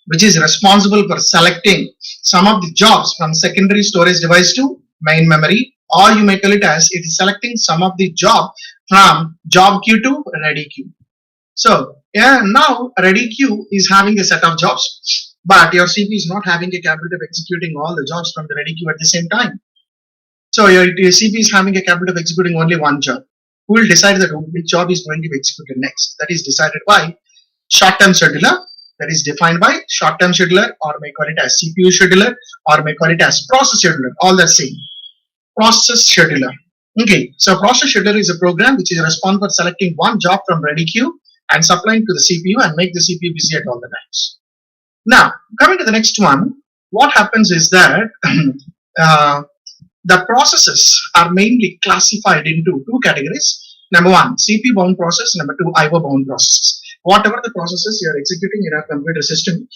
which is responsible for selecting some of the jobs from secondary storage device to main memory, or you may call it as it is selecting some of the job from job queue to ready queue. So yeah, now ready queue is having a set of jobs, but your CPU is not having a capability of executing all the jobs from the ready queue at the same time. So your CPU is having a capability of executing only one job. Who will decide that which job is going to be executed next? That is decided by short-term scheduler. That is defined by short-term scheduler, or may call it as CPU scheduler, or may call it as process scheduler. All the same. Process scheduler. Okay, so process scheduler is a program which is responsible for selecting one job from ready queue and supplying to the CPU and make the CPU busy at all the times. Now, coming to the next one, what happens is that the processes are mainly classified into two categories. Number one, CPU bound process. Number two, IO bound process. Whatever the processes you are executing in a computer system,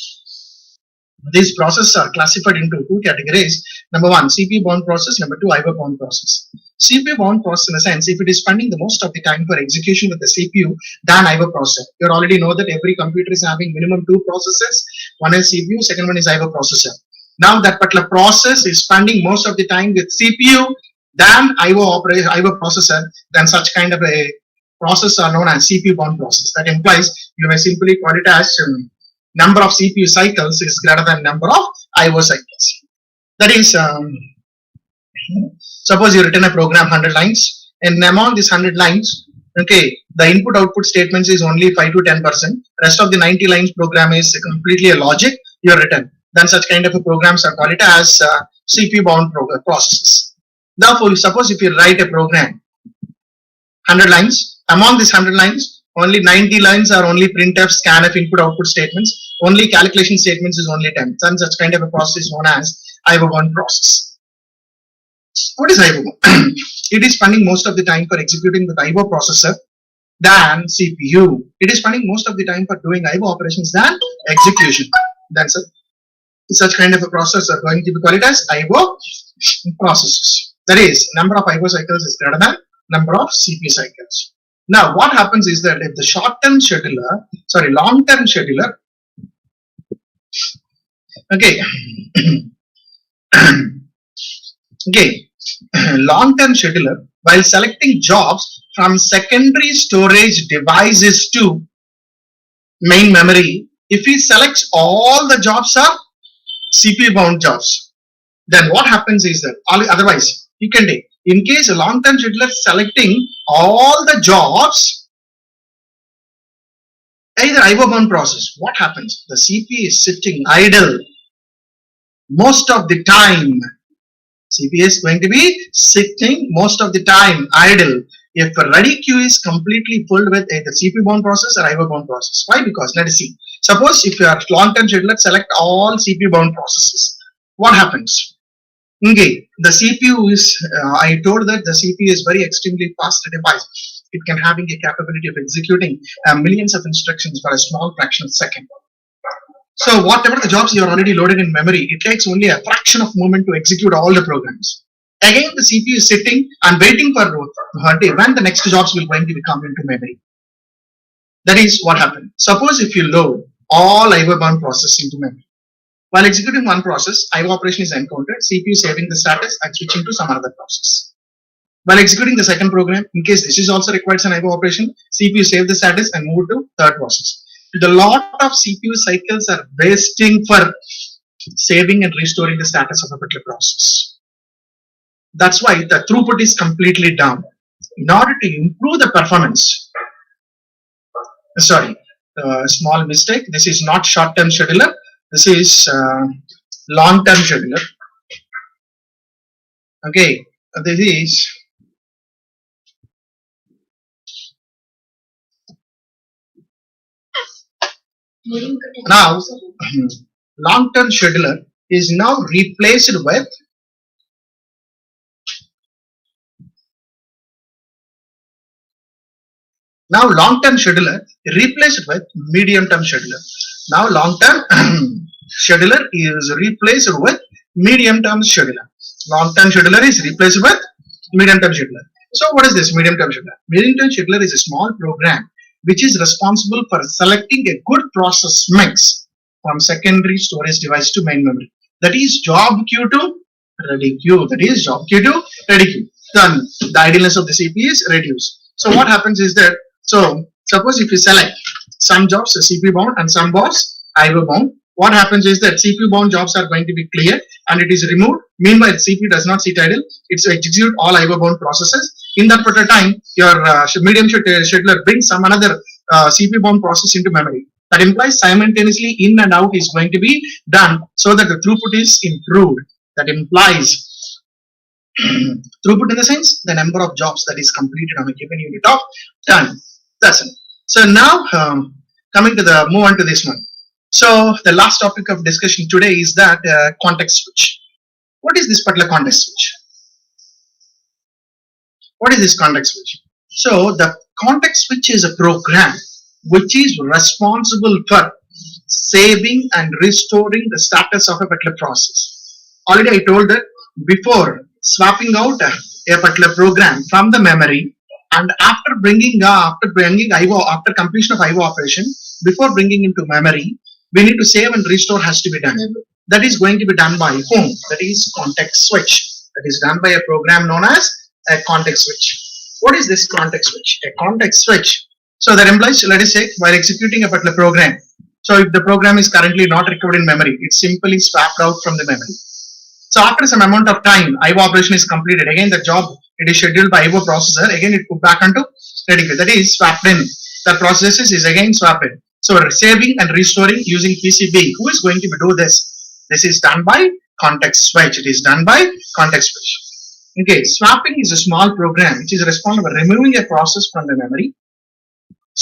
these processes are classified into two categories. Number one, CPU bound process. Number two, IO bound process. CPU bound process in a sense, if it is spending the most of the time for execution with the CPU than IO processor. You already know that every computer is having minimum two processes. One is CPU, second one is IO processor. Now that particular process is spending most of the time with CPU than IO processor, then such kind of a process are known as CPU bound process. That implies you may simply call it as number of CPU cycles is greater than number of IO cycles. That is, suppose you written a program 100 lines, and among these 100 lines, okay, the input output statements is only 5 to 10%. Rest of the 90 lines program is completely a logic you are written. Then such kind of a programs are called it as CPU bound processes. Therefore, suppose if you write a program 100 lines, among these 100 lines, only 90 lines are only printf, scanf, input output statements. Only calculation statements is only 10. Such kind of a process is known as IO1 process. What is IO1? It is spending most of the time for executing the IO processor than CPU. It is spending most of the time for doing IO operations than execution. That's such kind of a process are going to be called as IO processes. That is, number of IO cycles is greater than number of CPU cycles. Now, what happens is that if the long-term scheduler, okay, okay, long-term scheduler, while selecting jobs from secondary storage devices to main memory, if he selects all the jobs are CPU bound jobs, then what happens is that otherwise you can take, in case a long-term scheduler selecting all the jobs, either IO bound process, what happens? The CPU is sitting idle most of the time. CPU is going to be sitting most of the time idle if a ready queue is completely full with either CPU bound process or IO bound process. Why? Because let us see. Suppose if you are long-term scheduler, select all CPU bound processes. What happens? Okay, the CPU is, I told that the CPU is very extremely fast device. It can having a capability of executing millions of instructions for a small fraction of a second. So whatever the jobs you are already loaded in memory, it takes only a fraction of moment to execute all the programs. Again, the CPU is sitting and waiting for when the next jobs will going to be come into memory. That is what happened. Suppose if you load all IO bound process into memory. While executing one process, IO operation is encountered, CPU saving the status and switching to some other process. While executing the second program, in case this is also requires an IO operation, CPU save the status and move to third process. The lot of CPU cycles are wasting for saving and restoring the status of a particular process. That's why the throughput is completely down. In order to improve the performance, small mistake, this is not short-term scheduler, this is long-term scheduler. Okay, this is now long-term scheduler is now replaced with long-term scheduler replaced with medium-term scheduler. Now long-term scheduler is replaced with medium-term scheduler. Long-term scheduler is replaced with medium-term scheduler. So what is this medium-term scheduler? Medium-term scheduler is a small program which is responsible for selecting a good process mix from secondary storage device to main memory. That is job queue to ready queue. That is job queue to ready queue. Then the idleness of the CPU is reduced. So what happens is that, so suppose if you select some jobs CPU bound and some jobs IO bound, what happens is that CPU bound jobs are going to be clear and it is removed. Meanwhile, CPU does not sit idle. It's execute all IO bound processes. In that particular time, your medium scheduler brings some another CPU bound process into memory. That implies simultaneously in and out is going to be done so that the throughput is improved. That implies throughput in the sense the number of jobs that is completed on a given unit of time. That's it. So now coming to the move on to this one. So the last topic of discussion today is that context switch. What is this particular context switch? What is this context switch? So the context switch is a program which is responsible for saving and restoring the status of a particular process. Already I told that before swapping out a particular program from the memory and after completion of IO operation, before bringing into memory, we need to save and restore has to be done. That is going to be done by whom? That is context switch. That is done by a program known as a context switch. What is this context switch? A context switch. So that implies, let us say, while executing a particular program. So if the program is currently not recovered in memory, it's simply swapped out from the memory. So after some amount of time, IO operation is completed. Again, the job, it is scheduled by IO processor. Again, it put back onto ready queue. That is swapped in. The process is again swapped in. So saving and restoring using PCB. Who is going to do this? This is done by context switch. It is done by context switch. Okay, swapping is a small program which is responsible for removing a process from the memory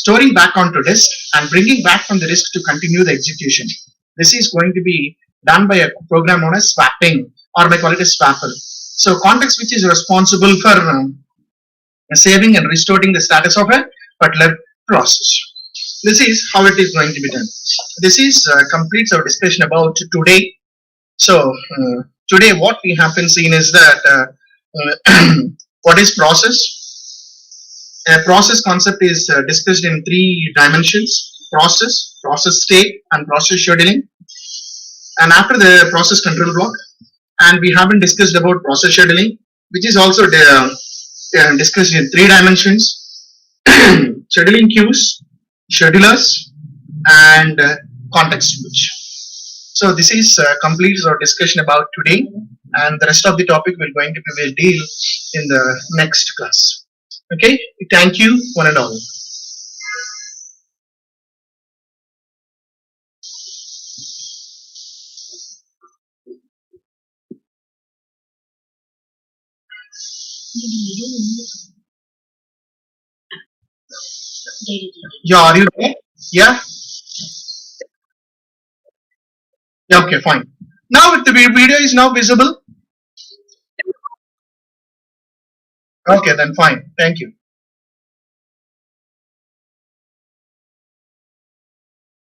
storing back onto disk, and bringing back from the disk to continue the execution. This is going to be done by a program known as swapping, or may call it a swapper. So context which is responsible for saving and restoring the status of a particular process. This is how it is going to be done. This is completes our discussion about today. So today what we have been seen is that what is process? A process concept is discussed in three dimensions: process, process state, and process scheduling. And after the process control block, and we haven't discussed about process scheduling, which is also discussed in three dimensions: scheduling queues, schedulers, and context switch. So this is completes our discussion about today, and the rest of the topic we're going to will deal in the next class. Okay, thank you one and all. Yeah, are you there? Yeah. Yeah. Okay, fine. Now the video is now visible. Okay, then fine. Thank you.